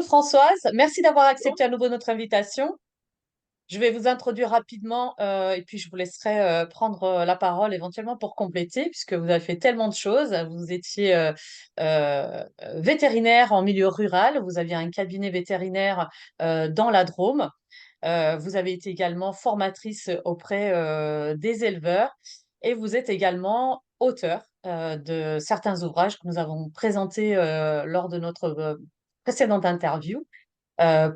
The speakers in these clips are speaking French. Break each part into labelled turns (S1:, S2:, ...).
S1: Françoise, merci d'avoir accepté à nouveau notre invitation. Je vais vous introduire rapidement et puis je vous laisserai prendre la parole éventuellement pour compléter, puisque vous avez fait tellement de choses. Vous étiez vétérinaire en milieu rural, vous aviez un cabinet vétérinaire dans la Drôme. Vous avez été également formatrice auprès des éleveurs et vous êtes également auteur de certains ouvrages que nous avons présentés lors de notre précédente interview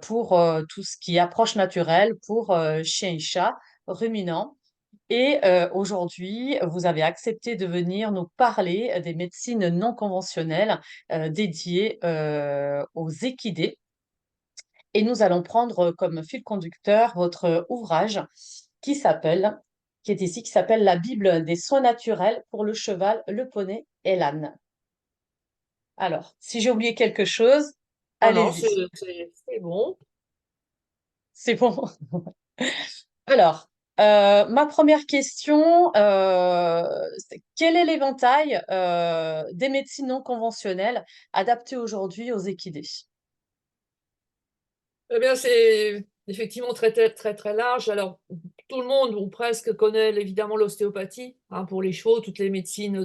S1: pour tout ce qui est approche naturelle pour chiens et chats, ruminants. Et aujourd'hui, vous avez accepté de venir nous parler des médecines non conventionnelles dédiées aux équidés. Et nous allons prendre comme fil conducteur votre ouvrage qui s'appelle, qui est ici, qui s'appelle La Bible des soins naturels pour le cheval, le poney et l'âne. Alors, si j'ai oublié quelque chose,
S2: Non, non,
S1: allez-y.
S2: c'est bon.
S1: C'est bon. Alors, ma première question, c'est quel est l'éventail des médecines non conventionnelles adaptées aujourd'hui aux équidés?
S2: Eh bien, c'est effectivement très, très large. Alors, tout le monde, ou presque, connaît évidemment l'ostéopathie, hein, pour les chevaux, toutes les médecines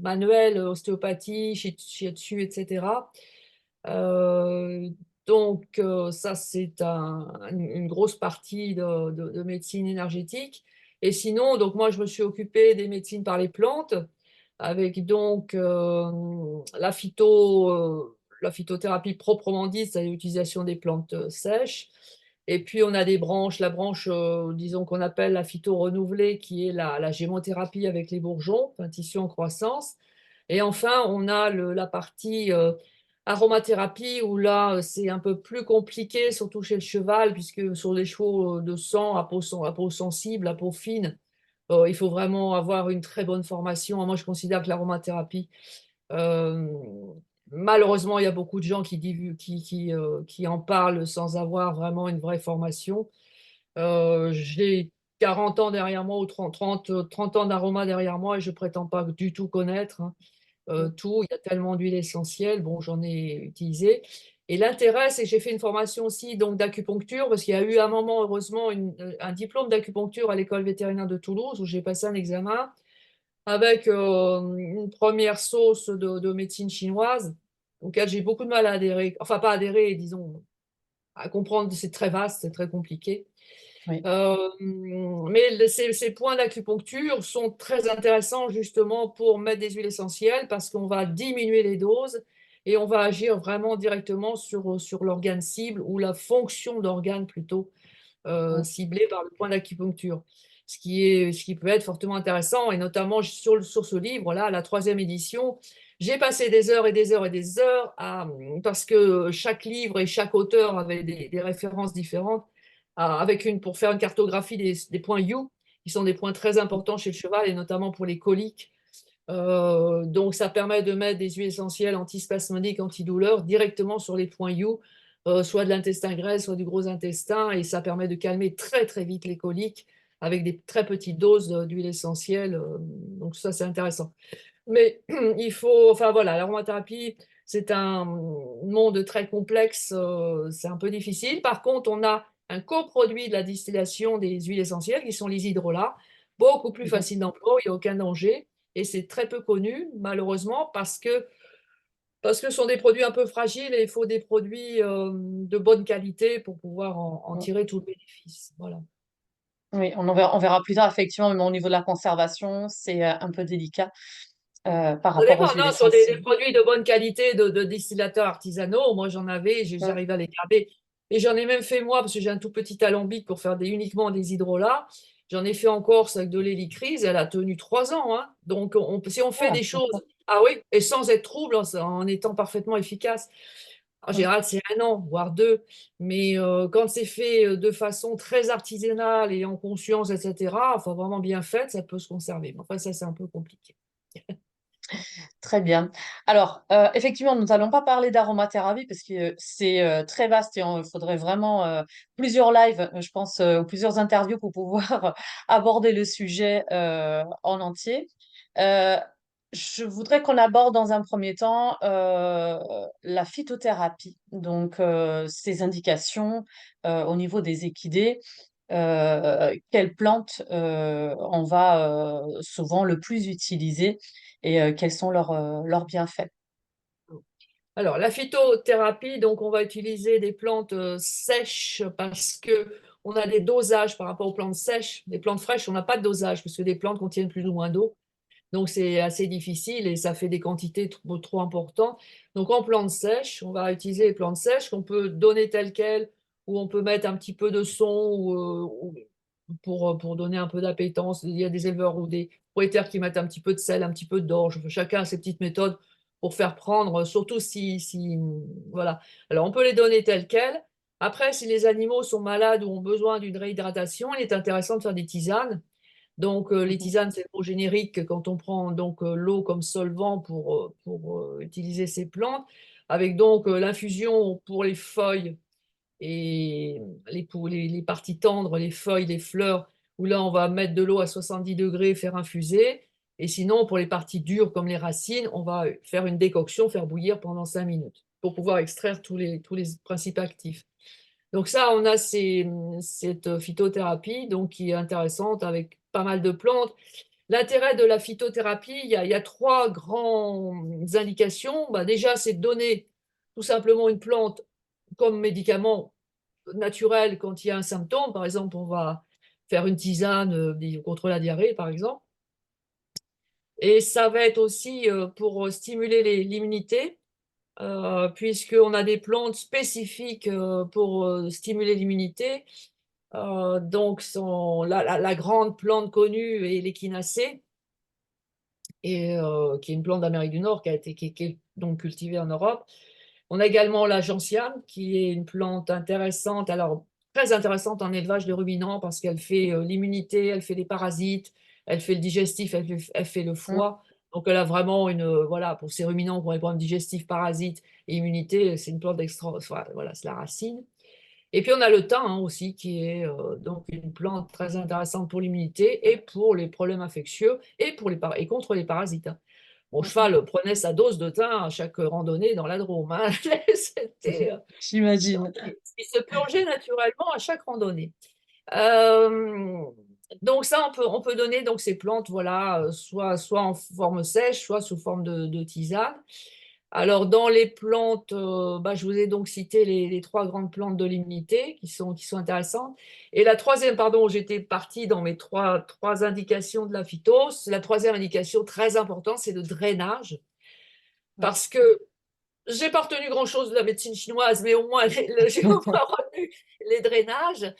S2: manuelles, ostéopathie, shiatsu, etc. Euh, ça, c'est une grosse partie de médecine énergétique. Et sinon, donc moi, je me suis occupée des médecines par les plantes, avec la phytothérapie proprement dite, c'est l'utilisation des plantes sèches. Et puis, on a des branches, la branche, disons, qu'on appelle la phyto renouvelée, qui est la gémothérapie avec les bourgeons, un tissu en croissance. Et enfin, on a la partie aromathérapie, où là, c'est un peu plus compliqué, surtout chez le cheval, puisque sur les chevaux de sang, à peau sensible, à peau fine, il faut vraiment avoir une très bonne formation. Moi, je considère que l'aromathérapie, euh, malheureusement, il y a beaucoup de gens qui en parlent sans avoir vraiment une vraie formation. J'ai 40 ans derrière moi, ou 30 ans d'aroma derrière moi, et je prétends pas du tout connaître, hein, tout. Il y a tellement d'huiles essentielles. Bon, j'en ai utilisé. Et l'intérêt, c'est que j'ai fait une formation aussi donc d'acupuncture, parce qu'il y a eu à un moment, heureusement, un diplôme d'acupuncture à l'école vétérinaire de Toulouse, où j'ai passé un examen avec une première sauce de médecine chinoise, auquel j'ai beaucoup de mal à adhérer. Enfin, pas adhérer, disons, à comprendre. C'est très vaste, c'est très compliqué.
S1: Oui.
S2: Mais ces points d'acupuncture sont très intéressants justement pour mettre des huiles essentielles, parce qu'on va diminuer les doses et on va agir vraiment directement sur l'organe cible, ou la fonction d'organe plutôt, ciblée par le point d'acupuncture. Ce qui peut être fortement intéressant, et notamment sur ce livre-là, la troisième édition. J'ai passé des heures et des heures et des heures parce que chaque livre et chaque auteur avait des références différentes, pour faire une cartographie des points U, qui sont des points très importants chez le cheval, et notamment pour les coliques. Donc, ça permet de mettre des huiles essentielles antispasmodiques, antidouleurs directement sur les points U, soit de l'intestin grêle, soit du gros intestin, et ça permet de calmer très très vite les coliques avec des très petites doses d'huile essentielle. Donc, ça, c'est intéressant. Mais enfin voilà, l'aromathérapie, c'est un monde très complexe, c'est un peu difficile. Par contre, on a un coproduit de la distillation des huiles essentielles, qui sont les hydrolats, beaucoup plus
S1: Mhm.
S2: facile d'emploi, il n'y a aucun danger, et c'est très peu connu, malheureusement, parce que ce sont des produits un peu fragiles, et il faut des produits de bonne qualité pour pouvoir en tirer tout le bénéfice. Voilà.
S1: Oui, on verra plus tard, effectivement, mais au niveau de la conservation, c'est un peu délicat par
S2: Ça
S1: rapport aux
S2: dépend,
S1: huiles
S2: non, sur des
S1: essentielles.
S2: produits de bonne qualité, de distillateurs artisanaux. Moi, j'en avais,
S1: Mm.
S2: j'arrive à les garder. Et j'en ai même fait moi, parce que j'ai un tout petit alambic pour faire uniquement des hydrolats. J'en ai fait en Corse avec de l'hélicryse, elle a tenu 3 ans, hein. Donc, si on fait
S1: Ah,
S2: des choses,
S1: d'accord.
S2: ah oui, et sans être trouble, en étant parfaitement efficace. En
S1: Mm.
S2: général, c'est 1 an, voire 2. Mais quand c'est fait de façon très artisanale et en conscience, etc., enfin vraiment bien faite, ça peut se conserver. Mais enfin, ça, c'est un peu compliqué.
S1: Très bien. Alors, effectivement, nous n'allons pas parler d'aromathérapie parce que c'est très vaste et il faudrait vraiment plusieurs lives, je pense, ou plusieurs interviews pour pouvoir aborder le sujet en entier. Euh, Je voudrais qu'on aborde dans un premier temps la phytothérapie, donc ces indications au niveau des équidés, quelles plantes on va souvent le plus utiliser et quels sont leurs bienfaits.
S2: Alors, la phytothérapie, donc on va utiliser des plantes sèches parce que on a des dosages par rapport aux plantes sèches. Les plantes fraîches, on n'a pas de dosage parce que des plantes contiennent plus ou moins d'eau. Donc, c'est assez difficile et ça fait des quantités trop importantes. Donc, en plantes sèches, on va utiliser les plantes sèches qu'on peut donner telles quelles ou on peut mettre un petit peu de son pour donner un peu d'appétence. Il y a des éleveurs ou des propriétaires qui mettent un petit peu de sel, un petit peu d'orge. Chacun a ses petites méthodes pour faire prendre, surtout voilà. Alors, on peut les donner telles quelles. Après, si les animaux sont malades ou ont besoin d'une réhydratation, il est intéressant de faire des tisanes. Donc, les
S1: Mhm.
S2: tisanes, c'est le mot générique quand on prend donc l'eau comme solvant pour utiliser ces plantes, avec donc l'infusion pour les feuilles et pour les parties tendres, les feuilles, les fleurs, où là, on va mettre de l'eau à 70 degrés, faire infuser. Et sinon, pour les parties dures comme les racines, on va faire une décoction, faire bouillir pendant 5 minutes pour pouvoir extraire tous les principes actifs. Donc ça, on a cette phytothérapie donc, qui est intéressante avec pas mal de plantes. L'intérêt de la phytothérapie, il y a trois grandes indications. Bah, déjà, c'est de donner tout simplement une plante comme médicament naturel quand il y a un symptôme. Par exemple, on va faire une tisane contre la diarrhée, par exemple. Et ça va être aussi pour stimuler l'immunité, puisqu'on a des plantes spécifiques pour stimuler l'immunité. Donc, la grande plante connue est l'échinacée, qui est une plante d'Amérique du Nord qui est donc cultivée en Europe. On a également la gentiane, qui est une plante intéressante, alors très intéressante en élevage de ruminants parce qu'elle fait l'immunité, elle fait les parasites, elle fait le digestif, elle fait le
S1: Mm.
S2: foie. Donc elle a vraiment voilà, pour ces ruminants, pour les problèmes digestifs, parasites et immunité, c'est une plante extra, enfin, voilà, c'est la racine. Et puis on a le thym hein, aussi, qui est donc une plante très intéressante pour l'immunité et pour les problèmes infectieux et contre les parasites, hein. Mon
S1: Mm.
S2: cheval prenait sa dose de thym à chaque randonnée dans la Drôme, hein. C'était,
S1: J'imagine.
S2: il se purgeait naturellement à chaque randonnée. Euh, donc ça, on peut donner donc ces plantes, voilà, soit en forme sèche, soit sous forme de tisane. Alors, dans les plantes, bah, je vous ai donc cité les trois grandes plantes de l'immunité qui sont intéressantes. Et la troisième, pardon, j'étais partie dans mes trois indications de la phytose. La troisième indication très importante, c'est le drainage.
S1: Ouais.
S2: Parce que j'ai pas retenu grand-chose de la médecine chinoise, mais au moins j'ai au moins retenu les drainages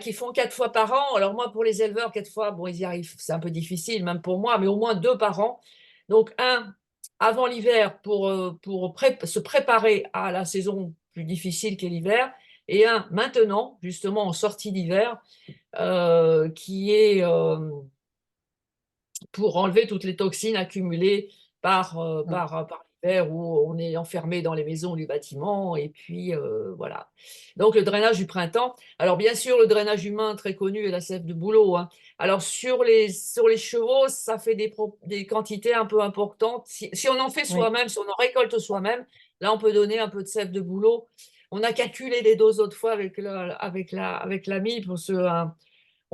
S2: qui font 4 fois par an. Alors moi, pour les éleveurs, 4 fois, bon, ils y arrivent, c'est un peu difficile, même pour moi, mais au moins 2 par an. Donc un avant l'hiver pour se préparer à la saison plus difficile qu'est l'hiver, et un maintenant, justement en sortie d'hiver, qui est pour enlever toutes les toxines accumulées
S1: Mm.
S2: par l'hiver où on est enfermé dans les maisons du bâtiment. Et puis, voilà. Donc, le drainage du printemps. Alors, bien sûr, le drainage humain, très connu, est la sève de bouleau, hein. Alors, sur les chevaux, ça fait des quantités un peu importantes. Si on en fait
S1: Oui.
S2: soi-même, si on en récolte soi-même, là, on peut donner un peu de sève de bouleau. On a calculé les doses autrefois avec l'ami pour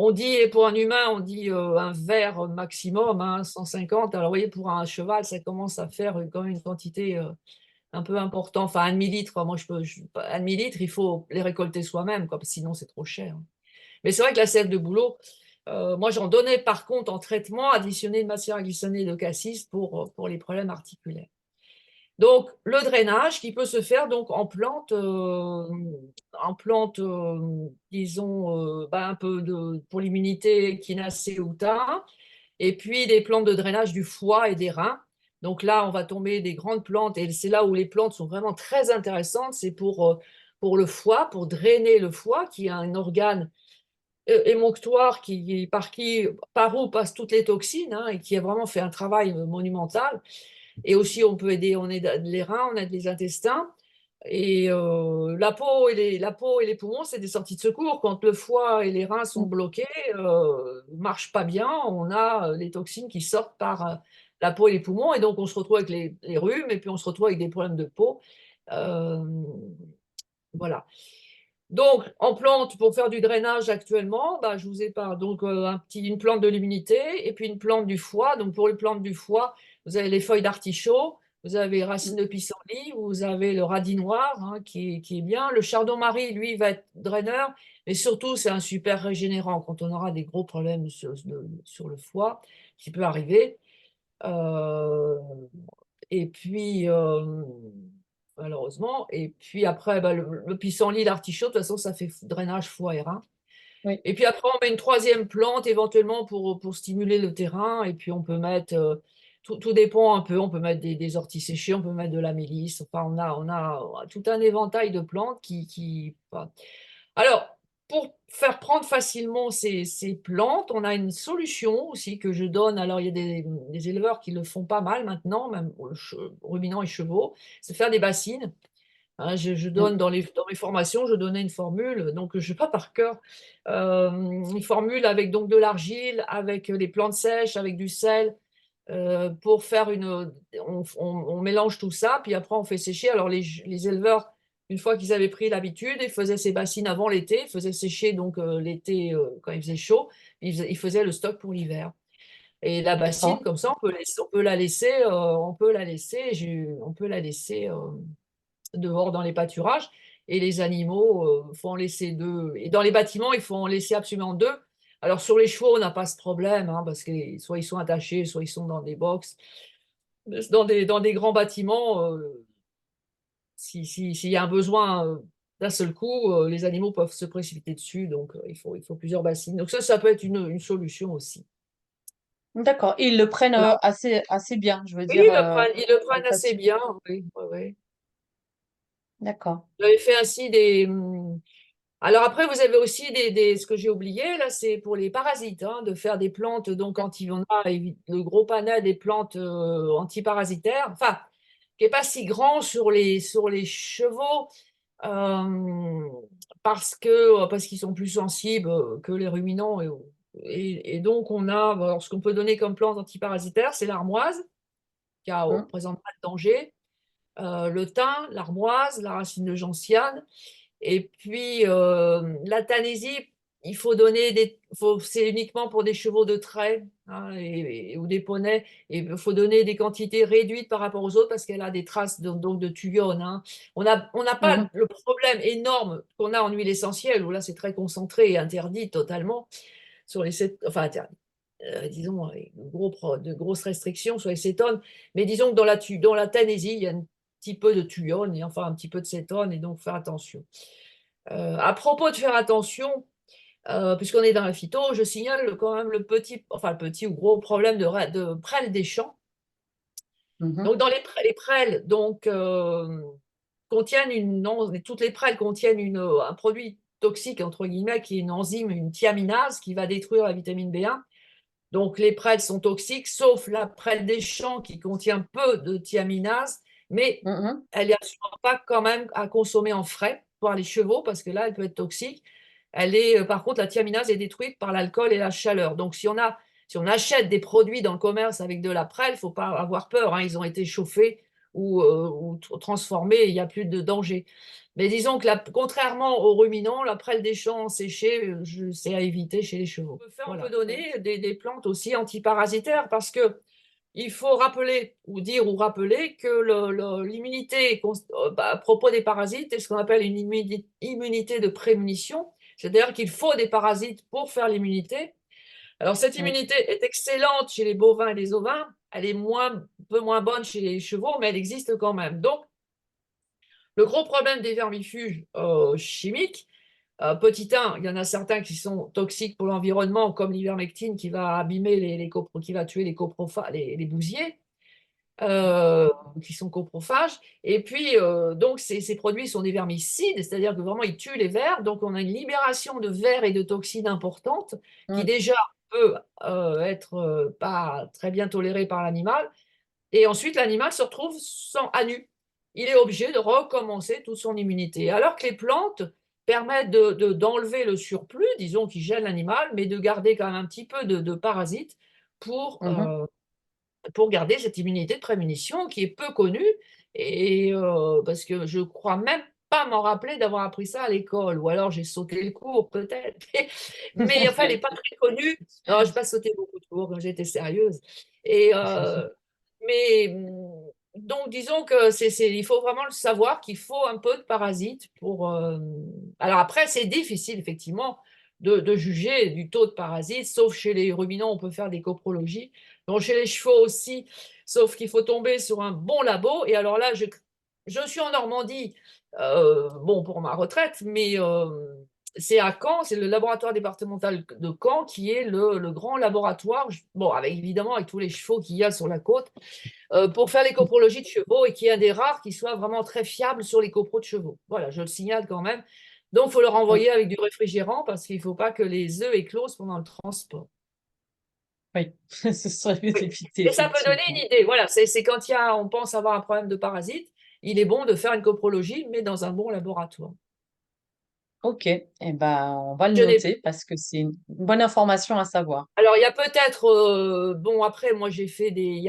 S2: on dit, pour un humain, on dit un verre maximum, hein, 150. Alors, vous voyez, pour un cheval, ça commence à faire quand même une quantité un peu importante. Enfin, un demi-litre, moi, un demi-litre, il faut les récolter soi-même, quoi, parce que sinon, c'est trop cher. Mais c'est vrai que la sève de bouleau, moi, j'en donnais par contre en traitement, additionné de matière glycinée de cassis pour les problèmes articulaires. Donc, le drainage qui peut se faire donc en plante, disons, bah, un peu pour l'immunité, échinacée ou thym, et puis des plantes de drainage du foie et des reins. Donc là, on va tomber des grandes plantes, et c'est là où les plantes sont vraiment très intéressantes, c'est pour le foie, pour drainer le foie, qui est un organe émonctoire par où passent toutes les toxines, hein, et qui a vraiment fait un travail monumental. Et aussi, on aide les reins, on aide les intestins. Et la peau et les poumons, c'est des sorties de secours. Quand le foie et les reins sont
S1: Mm.
S2: bloqués, ne marchent pas bien, on a les toxines qui sortent la peau et les poumons, et donc on se retrouve avec les rhumes, et puis on se retrouve avec des problèmes de peau. Euh, voilà. Donc, en plante, pour faire du drainage actuellement, bah, je vous ai parlé. Donc, une plante de l'immunité et puis une plante du foie. Donc, pour les plantes du foie, vous avez les feuilles d'artichaut, vous avez les racines
S1: Mm.
S2: de pissenlit, vous avez le radis noir, hein, qui est bien. Le chardon-marie, lui, va être draineur, mais surtout, c'est un super régénérant quand on aura des gros problèmes sur le foie, qui peut arriver. Euh, et puis, malheureusement, et puis après, bah, le pissenlit, l'artichaut, de toute façon, ça fait drainage foie et rein.
S1: Oui,
S2: Et puis après, on met une troisième plante éventuellement pour stimuler le terrain. Et puis on peut mettre, tout dépend un peu, on peut mettre des orties séchées, on peut mettre de la mélisse. Enfin, on a tout un éventail de plantes enfin. Alors, pour faire prendre facilement ces plantes, on a une solution aussi que je donne. Alors, il y a des éleveurs qui le font pas mal maintenant, même ruminants et chevaux, c'est faire des bassines. Hein, je
S1: mm,
S2: donne dans mes formations, je donnais une formule, donc je ne sais pas par cœur, une formule avec donc de l'argile, avec des plantes sèches, avec du sel, pour faire on mélange tout ça, puis après on fait sécher. Alors les éleveurs, une fois qu'ils avaient pris l'habitude, ils faisaient ces bassines avant l'été, ils faisaient sécher donc l'été quand il faisait chaud, ils faisaient le stock pour l'hiver. Et la bassine,
S1: d'accord.
S2: comme ça, on peut la laisser dehors dans les pâturages. Et les animaux, il faut en laisser deux. Et dans les bâtiments, il faut en laisser absolument deux. Alors sur les chevaux, on n'a pas ce problème, hein, parce que soit ils sont attachés, soit ils sont dans des box. Dans des grands bâtiments, s'il y a un besoin d'un seul coup, les animaux peuvent se précipiter dessus, donc il faut plusieurs bassines. Donc ça peut être une solution aussi.
S1: D'accord. Et ils le prennent
S2: Voilà.
S1: assez bien, je veux
S2: Oui,
S1: dire,
S2: ils le prennent
S1: avec
S2: assez
S1: passion.
S2: bien. Oui, oui, oui.
S1: D'accord.
S2: J'avais fait ainsi Alors après, vous avez aussi ce que j'ai oublié, là, c'est pour les parasites, hein, de faire des plantes, donc quand il y en a le gros panel des plantes antiparasitaires, enfin, qui n'est pas si grand sur les chevaux, euh, parce qu'ils sont plus sensibles que les ruminants. Et donc, alors, ce qu'on peut donner comme plante antiparasitaire, c'est l'armoise, qui ne
S1: Mm,
S2: présente pas de danger, le thym, l'armoise, la racine de gentiane. Et puis, la Thanésie, c'est uniquement pour des chevaux de trait, hein, ou des poneys. Et il faut donner des quantités réduites par rapport aux autres parce qu'elle a des traces donc de thulione, hein. On n'a pas
S1: mhm.
S2: le problème énorme qu'on a en huile essentielle, où là, c'est très concentré et interdit totalement sur enfin, interdit. Disons, avec de grosses restrictions sur les cétones. Mais disons que dans la Thanésie, il y a un petit peu de thulione et enfin un petit peu de cétone, et donc faire attention. À propos de faire attention, puisqu'on est dans la phyto, je signale quand même enfin le petit ou gros problème de prêle des champs.
S1: Mhm.
S2: Donc dans les prêles, donc contiennent toutes les prêles contiennent un produit toxique entre guillemets qui est une enzyme, une thiaminase qui va détruire la vitamine B1. Donc les prêles sont toxiques, sauf la prêle des champs qui contient peu de thiaminase, mais
S1: Mhm.
S2: elle n'est absolument pas quand même à consommer en frais pour les chevaux, parce que là, elle peut être toxique. Par contre, la thiaminase est détruite par l'alcool et la chaleur. Donc si on achète des produits dans le commerce avec de la prêle, il ne faut pas avoir peur, hein, ils ont été chauffés ou transformés, il n'y a plus de danger. Mais disons que contrairement aux ruminants, la prêle des champs séchée, c'est à éviter chez les chevaux. On peut donner des plantes aussi antiparasitaires, parce que il faut rappeler ou dire ou rappeler que l'immunité à propos des parasites est ce qu'on appelle une immunité de prémunition, c'est-à-dire qu'il faut des parasites pour faire l'immunité. Alors cette
S1: Oui.
S2: immunité est excellente chez les bovins et les ovins, elle est un peu moins bonne chez les chevaux, mais elle existe quand même. Donc le gros problème des vermifuges chimiques, petit 1, il y en a certains qui sont toxiques pour l'environnement, comme l'ivermectine qui va abîmer qui va tuer les bousiers, euh, qui sont coprophages. Et puis, donc, ces produits sont des vermicides, c'est-à-dire que vraiment, ils tuent les vers. Donc, on a une libération de vers et de toxines importantes qui
S1: Mm.
S2: déjà peut être pas très bien tolérée par l'animal. Et ensuite, l'animal se retrouve à nu. Il est obligé de recommencer toute son immunité. Alors que les plantes permettent d'enlever le surplus, disons, qui gêne l'animal, mais de garder quand même un petit peu de parasites pour,
S1: Mhm.
S2: pour garder cette immunité de prémunition qui est peu connue et parce que je crois même pas m'en rappeler d'avoir appris ça à l'école ou alors j'ai sauté le cours peut-être. Mais enfin, elle est pas très connue. Non, j'ai pas sauté beaucoup de cours quand j'étais sérieuse et mais donc disons que c'est il faut vraiment le savoir qu'il faut un peu de parasites pour, alors après c'est difficile effectivement de juger du taux de parasites, sauf chez les ruminants, on peut faire des coprologies. Donc chez les chevaux aussi, sauf qu'il faut tomber sur un bon labo. Et alors là, je suis en Normandie, bon, pour ma retraite, mais c'est à Caen, c'est le laboratoire départemental de Caen qui est le grand laboratoire, bon, avec, évidemment avec tous les chevaux qu'il y a sur la côte, pour faire les coprologies de chevaux et qui est un des rares qui soit vraiment très fiable sur les copros de chevaux. Voilà, je le signale quand même. Donc, il faut le
S1: Oui,
S2: renvoyer avec du réfrigérant parce qu'il ne faut pas que les œufs éclosent pendant le transport.
S1: oui, ce serait mieux
S2: Oui.
S1: d'éviter,
S2: Et ça peut donner une
S1: effectivement.
S2: idée. Voilà, c'est quand on pense avoir un problème de parasite, il est bon de faire une coprologie, mais dans un bon laboratoire.
S1: Ok, eh ben, on va le
S2: Je n'ai
S1: noter parce que c'est une bonne information à savoir.
S2: Alors, il y a peut-être, bon, après, moi, j'ai fait des,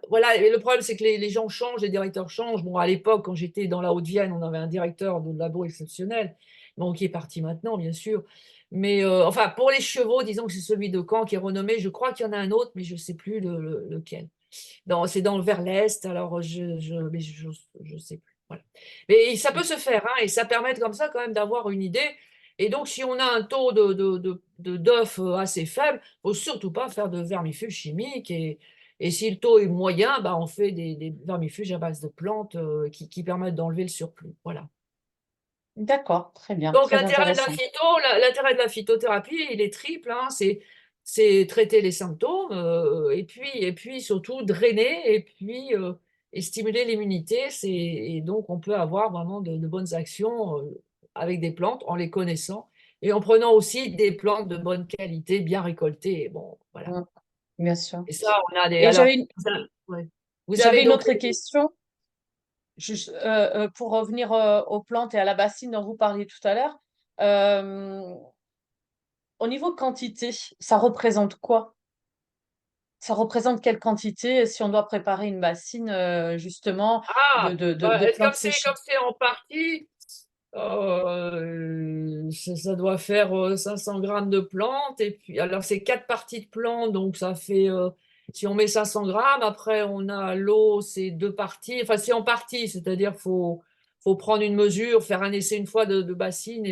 S2: voilà, et le problème, c'est que les gens changent, les directeurs changent. Bon, à l'époque, quand j'étais dans la Haute-Vienne, on avait un directeur de labo exceptionnel, bon, qui est parti maintenant, bien sûr. Mais, enfin, pour les chevaux, disons que c'est celui de Caen qui est renommé. Je crois qu'il y en a un autre, mais je ne sais plus lequel. C'est vers l'Est, alors mais je sais plus. Voilà. Mais ça peut se faire, hein, et ça permet comme ça quand même d'avoir une idée. Et donc, si on a un taux d'œufs assez faible, il ne faut surtout pas faire de vermifuges chimiques. Et si le taux est moyen, bah, on fait des vermifuges à base de plantes qui permettent d'enlever le surplus. Voilà.
S1: D'accord, très bien,
S2: Donc,
S1: très intéressant.
S2: l'intérêt de la phytothérapie, il est triple, hein, c'est traiter les symptômes et puis surtout drainer et stimuler l'immunité. Et donc, on peut avoir vraiment de bonnes actions avec des plantes en les connaissant et en prenant aussi des plantes de bonne qualité, bien récoltées. Et bon, voilà.
S1: Mm, bien sûr.
S2: Et ça, on a des.
S1: Et
S2: Alors, ouais. Vous avez
S1: j'avais une
S2: donc.
S1: autre question. Pour revenir aux plantes et à la bassine dont vous parliez tout à l'heure, euh, au niveau quantité, ça représente quoi? Ça représente quelle quantité si on doit préparer une bassine justement
S2: Ah,
S1: de
S2: comme
S1: plantes
S2: comme
S1: séchées?
S2: c'est en partie. Ça doit faire 500 grammes de plantes. Et puis, alors, c'est quatre parties de plantes, donc ça fait, si on met 500 grammes, après, on a l'eau, c'est deux parties. Enfin, c'est en partie, c'est-à-dire faut prendre une mesure, faire un essai une fois de bassine,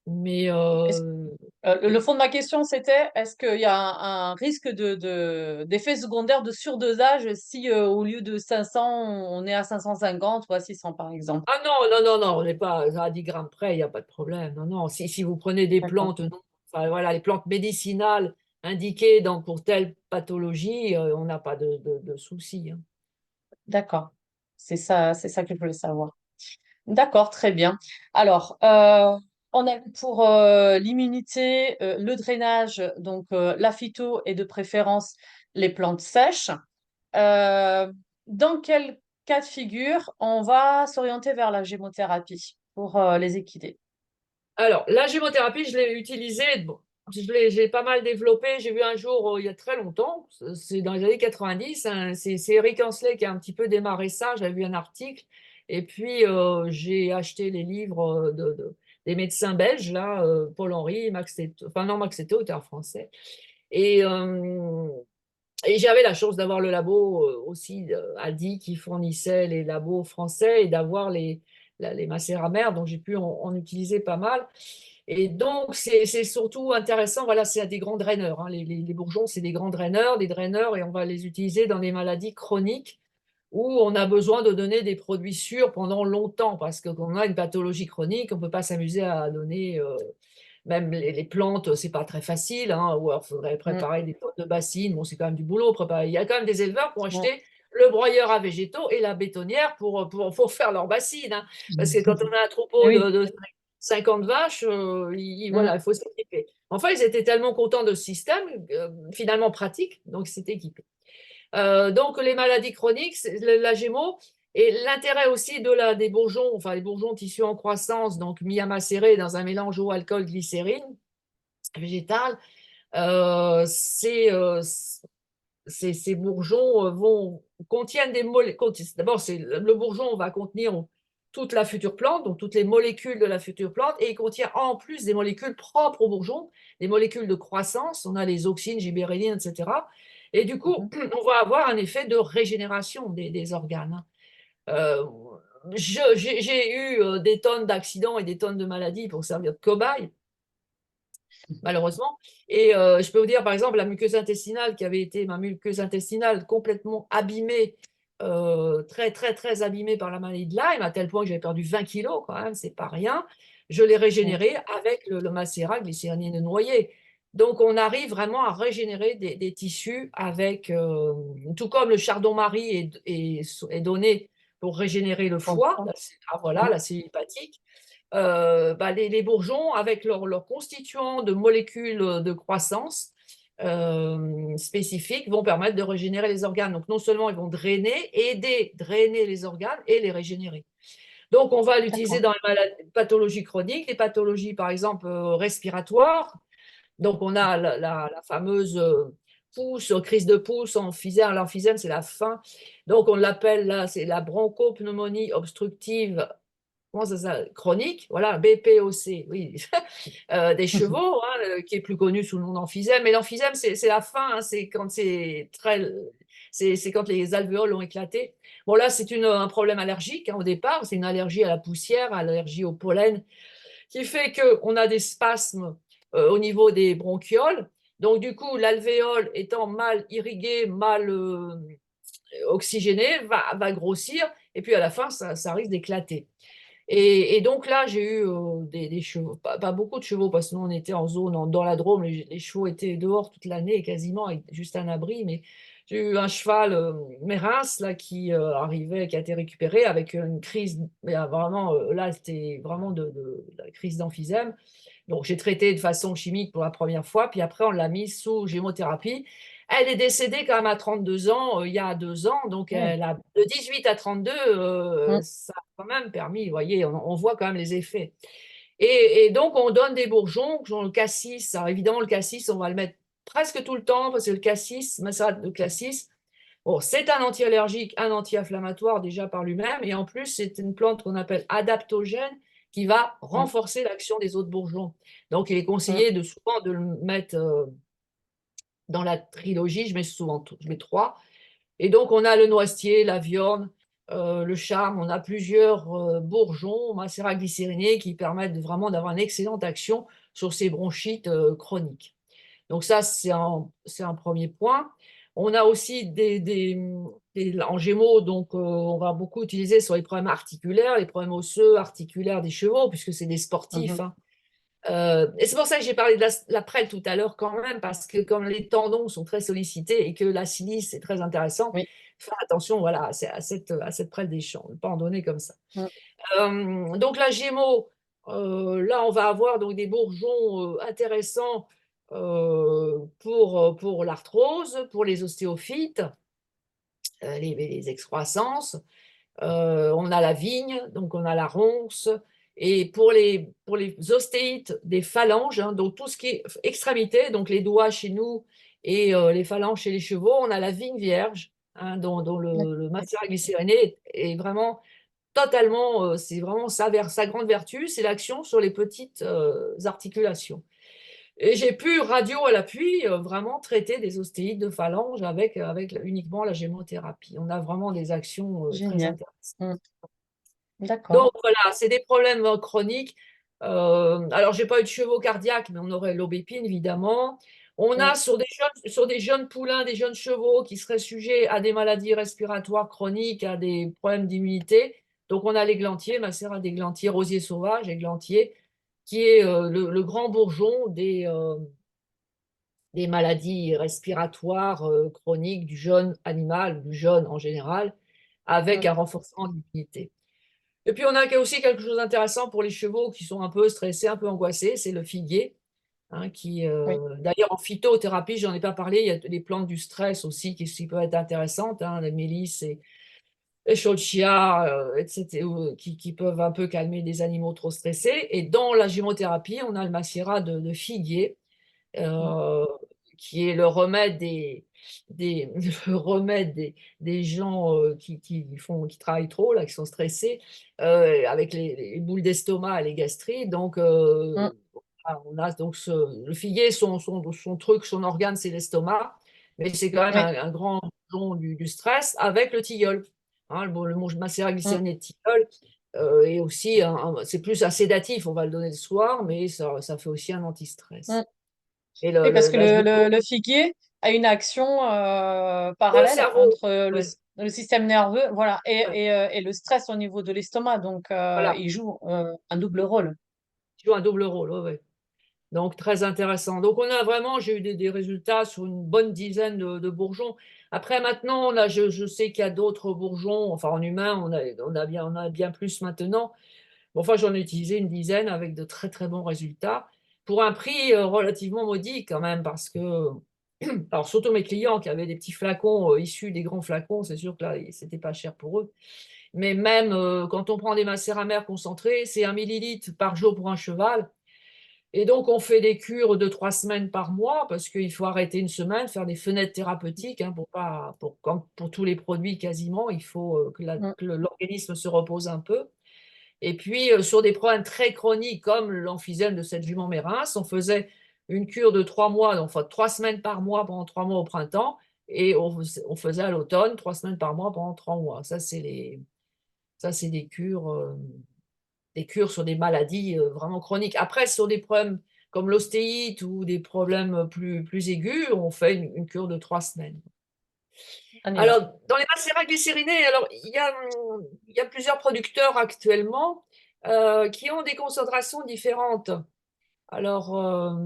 S2: mais
S1: Le fond de ma question, c'était, est-ce qu'il y a un risque d'effet secondaire de surdosage si au lieu de 500, on est à 550 ou à 600 par exemple?
S2: ah non, non, non, non, on n'est pas à 10 grammes près, il n'y a pas de problème. Non, non, si vous prenez des
S1: D'accord,
S2: plantes, non, enfin, voilà, les plantes médicinales indiquées pour telle pathologie, on n'a pas de souci, hein.
S1: d'accord. C'est ça que je voulais savoir. D'accord, très bien. Alors, on a pour l'immunité, le drainage, donc la phyto et de préférence les plantes sèches. Euh, dans quel cas de figure on va s'orienter vers la gémothérapie pour les équidés?
S2: Alors, la gémothérapie, je l'ai utilisée, bon, j'ai pas mal développé. J'ai vu un jour, il y a très longtemps, c'est dans les années 90, hein, c'est Eric Hensley qui a un petit peu démarré ça. J'avais vu un article. Et puis, j'ai acheté les livres des médecins belges, là, Paul Henry, Max Tetto, enfin non, Max Tetto était un français. Et, euh, et j'avais la chance d'avoir le labo aussi, Aldi, qui fournissait les labos français et d'avoir les macéramères, donc j'ai pu en utiliser pas mal. Et donc, c'est surtout intéressant, voilà, c'est à des grands draineurs, hein. Les bourgeons, c'est des grands draineurs, des draineurs, et on va les utiliser dans des maladies chroniques où on a besoin de donner des produits sûrs pendant longtemps, parce que quand on a une pathologie chronique, on ne peut pas s'amuser à donner, même les plantes, c'est pas très facile, hein, ou alors il faudrait
S1: Mm,
S2: préparer des tonnes de bassines, bon, c'est quand même du boulot, préparer. Il y a quand même des éleveurs qui ont
S1: mm.
S2: acheté le broyeur à végétaux et la bétonnière pour faire leurs bassines, hein, parce que quand on a un troupeau
S1: Oui.
S2: de 50 vaches,
S1: Mm.
S2: voilà, il faut s'équiper. Enfin, ils étaient tellement contents de ce système, finalement pratique, donc c'était équipé. Donc, les maladies chroniques, la gémeaux, et l'intérêt aussi des bourgeons, enfin les bourgeons tissus en croissance, donc mis à macérer dans un mélange eau, alcool, glycérine végétale, Ces bourgeons contiennent des molécules. D'abord, le bourgeon va contenir toute la future plante, donc toutes les molécules de la future plante, et il contient en plus des molécules propres au bourgeon, des molécules de croissance. On a les auxines, gibérellines, etc. Et du coup,
S1: Mhm.
S2: on va avoir un effet de régénération des organes. Euh, j'ai eu des tonnes d'accidents et des tonnes de maladies pour servir de cobaye, malheureusement. Et je peux vous dire, par exemple, la muqueuse intestinale qui avait été, ma muqueuse intestinale complètement abîmée, très, très, très abîmée par la maladie de Lyme, à tel point que j'avais perdu 20 kilos quand même, c'est pas rien. Je l'ai
S1: Oui,
S2: régénérée avec le macérat glycérinine noyé. Donc, on arrive vraiment à régénérer des tissus avec, tout comme le chardon-marie est donné pour régénérer le foie,
S1: comprends.
S2: voilà,
S1: Mm.
S2: la cellule hépatique. Bah, les bourgeons, avec leurs constituants de molécules de croissance spécifiques, vont permettre de régénérer les organes. Donc, non seulement ils vont aider à drainer les organes et les régénérer. Donc, on va l'utiliser
S1: D'accord.
S2: dans les pathologies chroniques, les pathologies, par exemple, respiratoires. Donc, on a la fameuse pousse, crise de pousse, emphysème. L'emphysème, c'est la faim. Donc, on l'appelle là, c'est la bronchopneumonie obstructive, comment ça, chronique, voilà, BPOC, oui, des chevaux, hein, qui est plus connu sous le nom d'emphysème. Mais l'emphysème, c'est la fin, hein, c'est quand c'est quand les alvéoles ont éclaté. Bon, là, c'est un problème allergique, hein, au départ, c'est une allergie à la poussière, allergie au pollen, qui fait qu'on a des spasmes au niveau des bronchioles. Donc, du coup, l'alvéole étant mal irriguée, mal oxygénée, va grossir, et puis à la fin, ça risque d'éclater. Et donc là, j'ai eu des chevaux, pas beaucoup de chevaux, parce que nous, on était en zone dans la Drôme, les chevaux étaient dehors toute l'année, quasiment, avec juste un abri. Mais j'ai eu un cheval, Mérins, là, qui arrivait, qui a été récupéré avec une crise, mais vraiment, là, c'était vraiment de la crise d'emphysème. Donc, j'ai traité de façon chimique pour la première fois, puis après, on l'a mise sous gémothérapie. Elle est décédée quand même à 32 ans, il y a 2 ans, donc
S1: Mm.
S2: elle a, de 18 à 32,
S1: Mm.
S2: ça a quand même permis, vous voyez, on voit quand même les effets. Et donc, on donne des bourgeons, genre le cassis. Alors, évidemment, le cassis, on va le mettre presque tout le temps, parce que le cassis, macérat de cassis, bon, c'est un anti-allergique, un anti-inflammatoire déjà par lui-même, et en plus, c'est une plante qu'on appelle adaptogène qui va
S1: Mm.
S2: renforcer l'action des autres bourgeons. Donc, il est
S1: Mm.
S2: conseillé souvent de le mettre dans la trilogie, je mets souvent je mets 3. Et donc, on a le noisetier, la viorne, le charme, on a plusieurs bourgeons macérats glycérinés qui permettent vraiment d'avoir une excellente action sur ces bronchites chroniques. Donc ça, c'est un premier point. On a aussi en gémeaux, donc on va beaucoup utiliser sur les problèmes articulaires, les problèmes osseux, articulaires des chevaux, puisque c'est des sportifs,
S1: Mhm.
S2: hein. Et c'est pour ça que j'ai parlé de la prêle tout à l'heure quand même, parce que comme les tendons sont très sollicités et que la silice est très intéressante,
S1: Oui.
S2: faire attention, voilà, à cette prêle des champs, ne pas en donner comme ça.
S1: Mm.
S2: Donc la Gémeaux, là on va avoir donc des bourgeons intéressants pour l'arthrose, pour les ostéophytes, les excroissances. On a la vigne, donc on a la ronce. Et pour les ostéites des phalanges, hein, donc tout ce qui est extrémité, donc les doigts chez nous et les phalanges chez les chevaux, on a la vigne vierge, hein, dont le
S1: Oui.
S2: macérat glycériné est vraiment totalement, c'est vraiment sa grande vertu, c'est l'action sur les petites articulations. Et j'ai pu, radio à l'appui, vraiment traiter des ostéites de phalange avec uniquement la gémothérapie. On a vraiment des actions très
S1: Génial.
S2: intéressantes.
S1: Mm.
S2: Donc
S1: D'accord.
S2: voilà, c'est des problèmes chroniques. Alors, j'ai pas eu de chevaux cardiaques, mais on aurait l'aubépine, évidemment. On
S1: Mm.
S2: a sur des jeunes poulains, des jeunes chevaux qui seraient sujets à des maladies respiratoires chroniques, à des problèmes d'immunité. Donc, on a l'églantier, macérat d'églantier, rosier sauvage, églantier, qui est le grand bourgeon des maladies respiratoires chroniques du jeune animal, du jeune en général, avec
S1: Mm.
S2: un renforcement de l'immunité. Et puis, on a aussi quelque chose d'intéressant pour les chevaux qui sont un peu stressés, un peu angoissés, c'est le figuier, hein,
S1: Oui.
S2: d'ailleurs, en phytothérapie, j'en ai pas parlé, il y a les plantes du stress aussi qui peuvent être intéressantes, hein, les mélisse et les cholchia, etc., qui peuvent un peu calmer des animaux trop stressés. Et dans la gémothérapie, on a le macérat de figuier,
S1: Mmh.
S2: euh, qui est le remède le remède des gens qui travaillent trop, là, qui sont stressés, avec les boules d'estomac et les gastrites. Donc,
S1: Mmh.
S2: on a donc le figuier, son truc, son organe, c'est l'estomac, mais c'est quand même
S1: Oui.
S2: un grand don du stress avec le tilleul. Hein, le macérat
S1: Mmh.
S2: glycériné de tilleul, et aussi, c'est plus un sédatif, on va le donner le soir, mais ça fait aussi un
S1: Mmh.
S2: anti-stress. Et
S1: Oui, parce que
S2: la
S1: le figuier a une action
S2: pour le
S1: parallèle
S2: cerveau,
S1: entre
S2: ouais,
S1: le système nerveux, voilà,
S2: ouais,
S1: et le stress au niveau de l'estomac. Donc,
S2: voilà,
S1: il joue un double rôle.
S2: tu joues un double rôle, ouais, ouais. Donc très intéressant. Donc on a vraiment, j'ai eu des résultats sur une bonne dizaine de bourgeons. Après maintenant, je sais qu'il y a d'autres bourgeons, enfin en humain, on a bien plus maintenant. Bon, enfin, j'en ai utilisé une dizaine avec de très très bons résultats pour un prix relativement modique quand même, parce que, alors surtout mes clients qui avaient des petits flacons issus des grands flacons, c'est sûr que là, c'était pas cher pour eux. Mais même quand on prend des macérats mères concentrés, c'est 1 millilitre par jour pour un cheval. Et donc, on fait des cures de 3 semaines par mois parce qu'il faut arrêter une semaine, faire des fenêtres thérapeutiques, hein, pour pas, comme pour tous les produits quasiment, il faut
S1: Mm.
S2: que l'organisme se repose un peu. Et puis, sur des problèmes très chroniques comme l'emphysème de cette jument Mérins, on faisait une cure de 3 mois, donc, enfin 3 semaines par mois pendant 3 mois au printemps, et on faisait à l'automne 3 semaines par mois pendant 3 mois. Ça, c'est des cures sur des maladies vraiment chroniques. Après, sur des problèmes comme l'ostéite ou des problèmes plus aigus, on fait une cure de 3 semaines.
S1: On y va.
S2: Alors, dans les macérats glycérinés, alors, il y a plusieurs producteurs actuellement qui ont des concentrations différentes. Alors,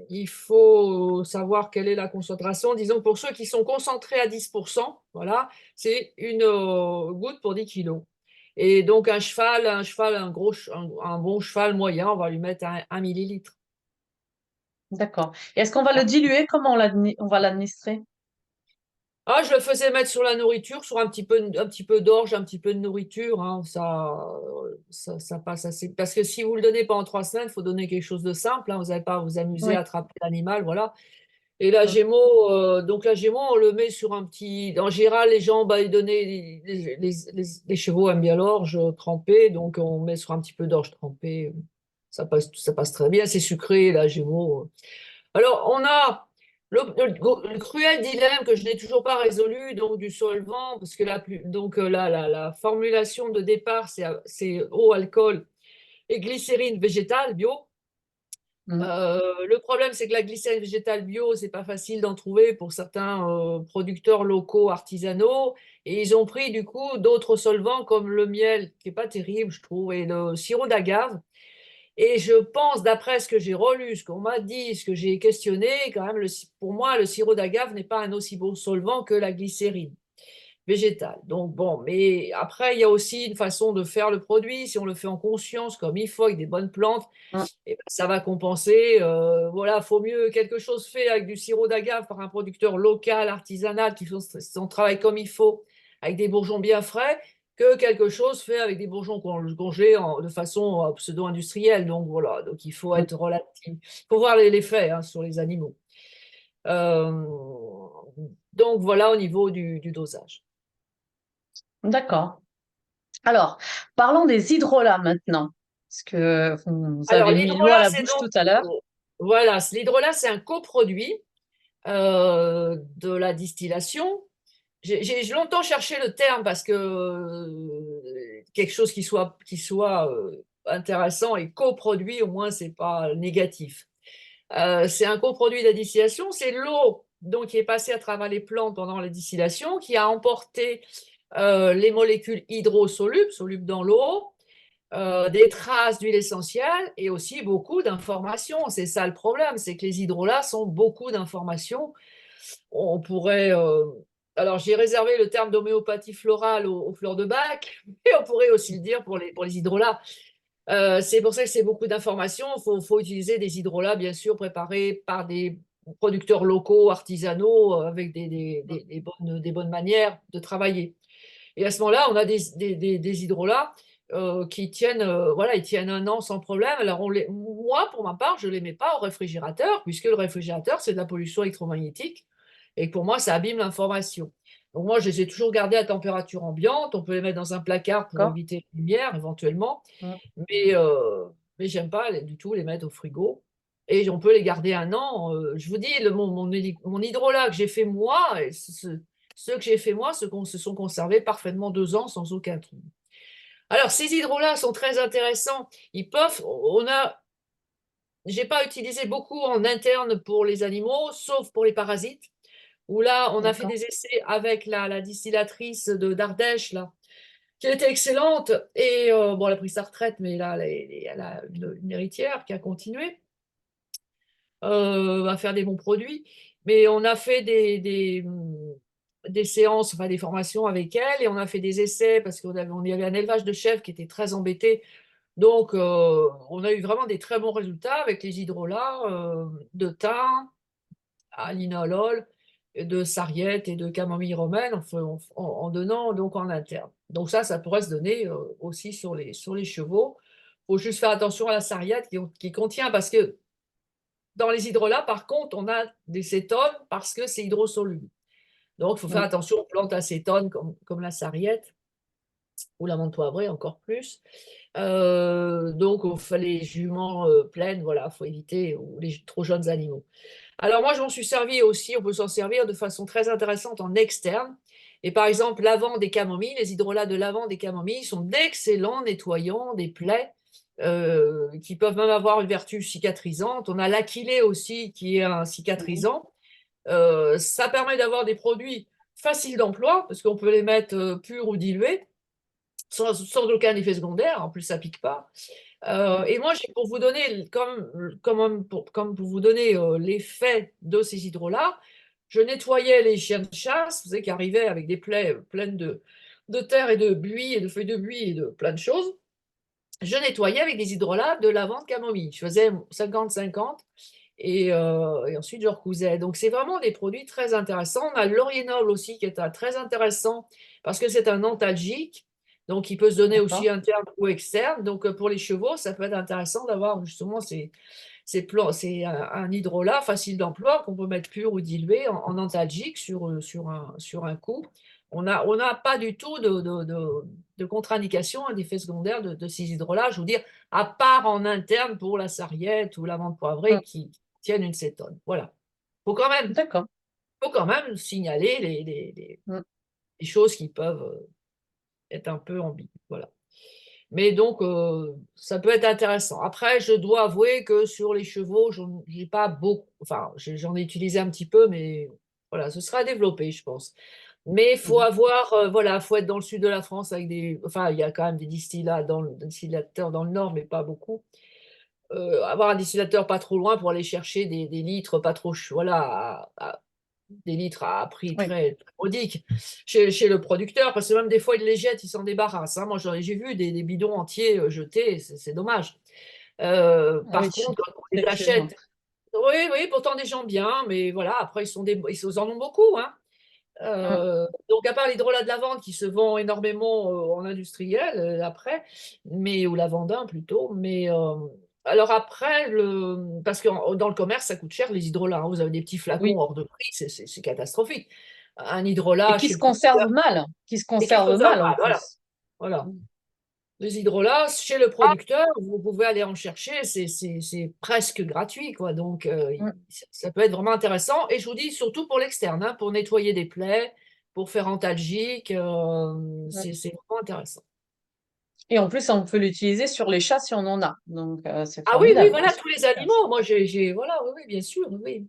S2: il faut savoir quelle est la concentration. Disons, pour ceux qui sont concentrés à 10%, voilà, c'est une goutte pour 10 kilos. Et donc, un bon cheval moyen, on va lui mettre 1 millilitre.
S1: D'accord. Et est-ce qu'on va le diluer? Comment on va l'administrer?
S2: Ah, je le faisais mettre sur la nourriture, sur un petit peu d'orge, un petit peu de nourriture, hein, ça passe assez. Parce que si vous le donnez pendant 3 semaines, il faut donner quelque chose de simple, hein, vous n'allez pas vous amuser à
S1: Oui.
S2: attraper l'animal, voilà. Et la
S1: Mm.
S2: Gémeaux, donc la Gémeaux, on le met sur un petit. En général, les gens, bah, ils donnaient, les chevaux aiment bien l'orge trempée, donc on met sur un petit peu d'orge trempée. Ça passe très bien, c'est sucré, la Gémeaux. Alors, on a le cruel dilemme que je n'ai toujours pas résolu, donc du solvant, parce que la formulation de départ, c'est eau, alcool et glycérine végétale bio.
S1: Mm.
S2: Le problème, c'est que la glycérine végétale bio, c'est pas facile d'en trouver pour certains producteurs locaux artisanaux. Et ils ont pris du coup d'autres solvants comme le miel, qui est pas terrible, je trouve, et le sirop d'agave. Et je pense, d'après ce que j'ai relu, ce qu'on m'a dit, ce que j'ai questionné, quand même, pour moi, le sirop d'agave n'est pas un aussi bon solvant que la glycérine végétale. Donc bon, mais après, il y a aussi une façon de faire le produit. Si on le fait en conscience, comme il faut, avec des bonnes plantes,
S1: Mm.
S2: eh ben, ça va compenser. Voilà, faut mieux quelque chose fait avec du sirop d'agave par un producteur local, artisanal, qui fait son travail comme il faut, avec des bourgeons bien frais, que quelque chose fait avec des bourgeons congelés de façon pseudo-industrielle. Donc voilà, donc il faut
S1: Mm.
S2: être relatif. Il faut voir les faits, hein, sur les animaux. Euh, donc voilà au niveau du dosage.
S1: D'accord. Alors, parlons des hydrolats maintenant. Parce que vous
S2: Alors
S1: avez mis l'eau à
S2: l'hydrolat,
S1: la
S2: c'est
S1: bouche
S2: donc
S1: tout à l'heure.
S2: voilà, l'hydrolat, c'est un coproduit de la distillation. J'ai longtemps cherché le terme parce que quelque chose qui soit intéressant et coproduit, au moins, c'est pas négatif. C'est un coproduit de la distillation, c'est l'eau donc qui est passée à travers les plantes pendant la distillation qui a emporté les molécules hydrosolubles, solubles dans l'eau, des traces d'huile essentielle et aussi beaucoup d'informations. C'est ça le problème, c'est que les hydrolats sont beaucoup d'informations. On pourrait. Alors, j'ai réservé le terme d'homéopathie florale aux fleurs de bac, mais on pourrait aussi le dire pour les hydrolats. C'est pour ça que c'est beaucoup d'informations. Faut utiliser des hydrolats, bien sûr, préparés par des producteurs locaux, artisanaux, avec des bonnes manières de travailler. Et à ce moment-là, on a des hydrolats qui tiennent, voilà, ils tiennent un an sans problème. Alors moi, pour ma part, je ne les mets pas au réfrigérateur, puisque le réfrigérateur, c'est de la pollution électromagnétique, et que pour moi, ça abîme l'information. Donc moi, je les ai toujours gardés à température ambiante. On peut les mettre dans un placard pour
S1: D'accord.
S2: éviter la lumière, éventuellement,
S1: Mm.
S2: mais, j'aime pas du tout les mettre au frigo. Et on peut les garder un an. Je vous dis, mon hydrolat que j'ai fait moi, et ceux que j'ai fait moi, se sont conservés parfaitement 2 ans sans aucun trouble. Alors, ces hydrolats sont très intéressants. J'ai pas utilisé beaucoup en interne pour les animaux, sauf pour les parasites, où là, on a fait
S1: D'accord.
S2: des essais avec la distillatrice d'Ardèche, là, qui était excellente. Et bon, elle a pris sa retraite, mais là, elle a une héritière qui a continué à faire des bons produits. Mais on a fait des séances, enfin des formations avec elle, et on a fait des essais parce on y avait un élevage de chèvres qui était très embêté. Donc, on a eu vraiment des très bons résultats avec les hydrolats de thym à linalol, de sarriette et de camomille romaine en donnant donc en interne. Donc ça pourrait se donner aussi sur les chevaux. Il faut juste faire attention à la sarriette qui contient, parce que dans les hydrolats, par contre, on a des cétones parce que c'est hydrosoluble. Donc, il faut faire
S1: Mm.
S2: attention aux plantes acétones comme la sarriette ou la menthe poivrée encore plus. Donc, les juments pleines, voilà, il faut éviter, ou les trop jeunes animaux. Alors moi, je m'en suis servi aussi, on peut s'en servir de façon très intéressante en externe. Et par exemple, lavande et camomille, les hydrolats de lavande et camomille sont d'excellents nettoyants des plaies qui peuvent même avoir une vertu cicatrisante. On a l'aquilée aussi qui est un
S1: Mm.
S2: cicatrisant. Ça permet d'avoir des produits faciles d'emploi parce qu'on peut les mettre purs ou dilués sans aucun effet secondaire. En plus, ça pique pas.
S1: Mm.
S2: Et moi, pour vous donner, comme pour vous donner l'effet de ces hydrolats, je nettoyais les chiens de chasse, vous savez, qui arrivaient avec des plaies pleines de terre et de buis et de feuilles de buis et de plein de choses. Je nettoyais avec des hydrolats de lavande camomille. Je faisais 50-50 et ensuite je recousais. Donc, c'est vraiment des produits très intéressants. On a le laurier-noble aussi qui est très intéressant parce que c'est un antalgique. Donc, il peut se donner aussi
S1: D'accord.
S2: interne ou externe. Donc, pour les chevaux, ça peut être intéressant d'avoir justement c'est un hydrolat facile d'emploi qu'on peut mettre pur ou dilué en antalgique sur un coup. On n'a pas du tout de contre-indication, d'effet secondaire de ces hydrolats, je veux dire, à part en interne pour la sarriette ou la menthe poivrée
S1: Mm.
S2: qui tiennent une cétone. Voilà. Il faut quand même,
S1: D'accord.
S2: faut quand même signaler
S1: Mm.
S2: les choses qui peuvent être un peu ambiguës. Voilà. Mais donc, ça peut être intéressant. Après, je dois avouer que sur les chevaux, j'ai pas beaucoup, enfin, j'en ai utilisé un petit peu, mais voilà, ce sera développé, je pense. Mais il faut
S1: Mm.
S2: avoir, voilà, faut être dans le sud de la France avec enfin, il y a quand même des distillateurs dans le nord, mais pas beaucoup. Avoir un distillateur pas trop loin pour aller chercher des litres pas trop, voilà, des litres à prix
S1: Oui.
S2: très modique chez le producteur, parce que même des fois, ils les jettent, ils s'en débarrassent, hein. Moi, j'ai vu des bidons entiers jetés, c'est dommage.
S1: Ah oui,
S2: Par contre, quand on les
S1: effectivement.
S2: achète, oui, oui, pourtant des gens bien, mais voilà, après, ils en ont beaucoup, hein.
S1: Mm.
S2: Donc, à part l'hydrolat de lavande qui se vend énormément en industriel, après, mais ou lavandin plutôt, mais alors après, parce que dans le commerce, ça coûte cher les hydrolats, hein. Vous avez des petits flacons
S1: Oui.
S2: hors de prix, c'est catastrophique. Un
S1: Et
S2: hydrolat
S1: qui
S2: chez
S1: se
S2: le producteur,
S1: conserve mal. Qui se
S2: et qui se
S1: conserve
S2: conserve
S1: mal en
S2: mal, voilà.
S1: plus.
S2: Voilà.
S1: Mm.
S2: Les hydrolats, chez le producteur, vous pouvez aller en chercher, c'est presque gratuit, quoi. Donc,
S1: Mm.
S2: ça peut être vraiment intéressant. Et je vous dis, surtout pour l'externe, hein, pour nettoyer des plaies, pour faire antalgique,
S1: Mm.
S2: c'est vraiment intéressant.
S1: Et en plus, on peut l'utiliser sur les chats si on en a. Donc, c'est
S2: Ah oui, oui,
S1: formidable.
S2: voilà, tous les animaux. Moi, voilà, oui, oui, bien sûr, oui, oui.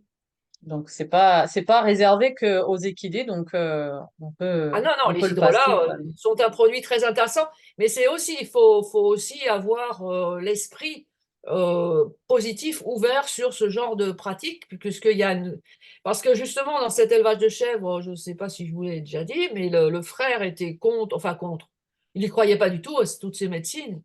S1: Donc, c'est pas réservé qu'aux équidés. Donc,
S2: Ah non, non,
S1: on peut
S2: les
S1: le passer,
S2: hydrolats
S1: quoi.
S2: sont un produit très intéressant, mais c'est aussi, faut aussi avoir l'esprit positif, ouvert sur ce genre de pratique, puisqu'il y a parce que justement, dans cet élevage de chèvres, je ne sais pas si je vous l'ai déjà dit, mais le frère était contre, enfin contre. Il n'y croyait pas du tout à toutes ces médecines.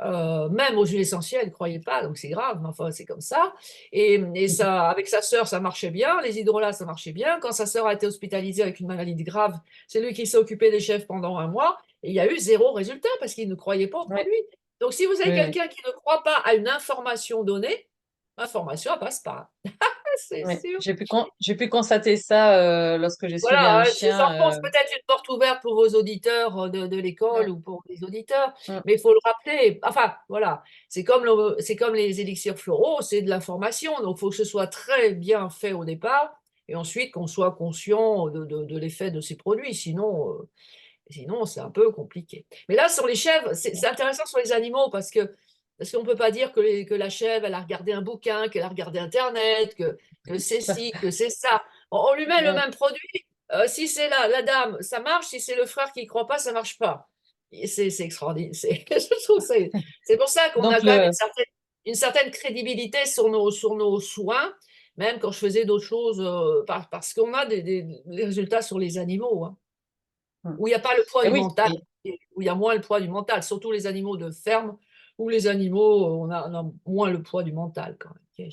S2: Même aux huiles essentielles, elle ne croyait pas, donc c'est grave, mais enfin, c'est comme ça. Et ça, avec sa sœur, ça marchait bien. Les hydrolats, ça marchait bien. Quand sa sœur a été hospitalisée avec une maladie grave, c'est lui qui s'est occupé des chèvres pendant un mois. Et il y a eu zéro résultat parce qu'il ne croyait pas au
S1: Oui,
S2: produit. Donc, si vous avez
S1: oui, oui.
S2: quelqu'un qui ne croit pas à une information donnée, l'information, elle passe pas. C'est
S1: Oui.
S2: sûr.
S1: J'ai pu constater ça lorsque j'ai suivi un
S2: Voilà,
S1: chien.
S2: j'enfonce peut-être une porte ouverte pour vos auditeurs de l'école
S1: Mm,
S2: ou pour les auditeurs,
S1: mm.
S2: mais il faut le rappeler. Enfin, voilà, c'est comme les élixirs floraux, c'est de l'information, donc il faut que ce soit très bien fait au départ et ensuite qu'on soit conscient de l'effet de ces produits, sinon c'est un peu compliqué. Mais là, sur les chèvres, c'est intéressant sur les animaux parce qu'on ne peut pas dire que la chèvre, elle a regardé un bouquin, qu'elle a regardé Internet, que c'est ci, que c'est ça. On lui met le
S1: Mm.
S2: même produit. Si c'est la dame, ça marche. Si c'est le frère qui ne croit pas, ça ne marche pas. C'est extraordinaire. Je trouve c'est pour ça qu'on
S1: Donc
S2: a quand même une certaine crédibilité sur nos soins, même quand je faisais d'autres choses, parce qu'on a des résultats sur les animaux, hein,
S1: mm.
S2: où il n'y a pas le poids
S1: Et
S2: du
S1: oui,
S2: mental, où il y a moins le poids du mental, surtout les animaux de ferme, où les animaux, on a moins le poids du mental quand même.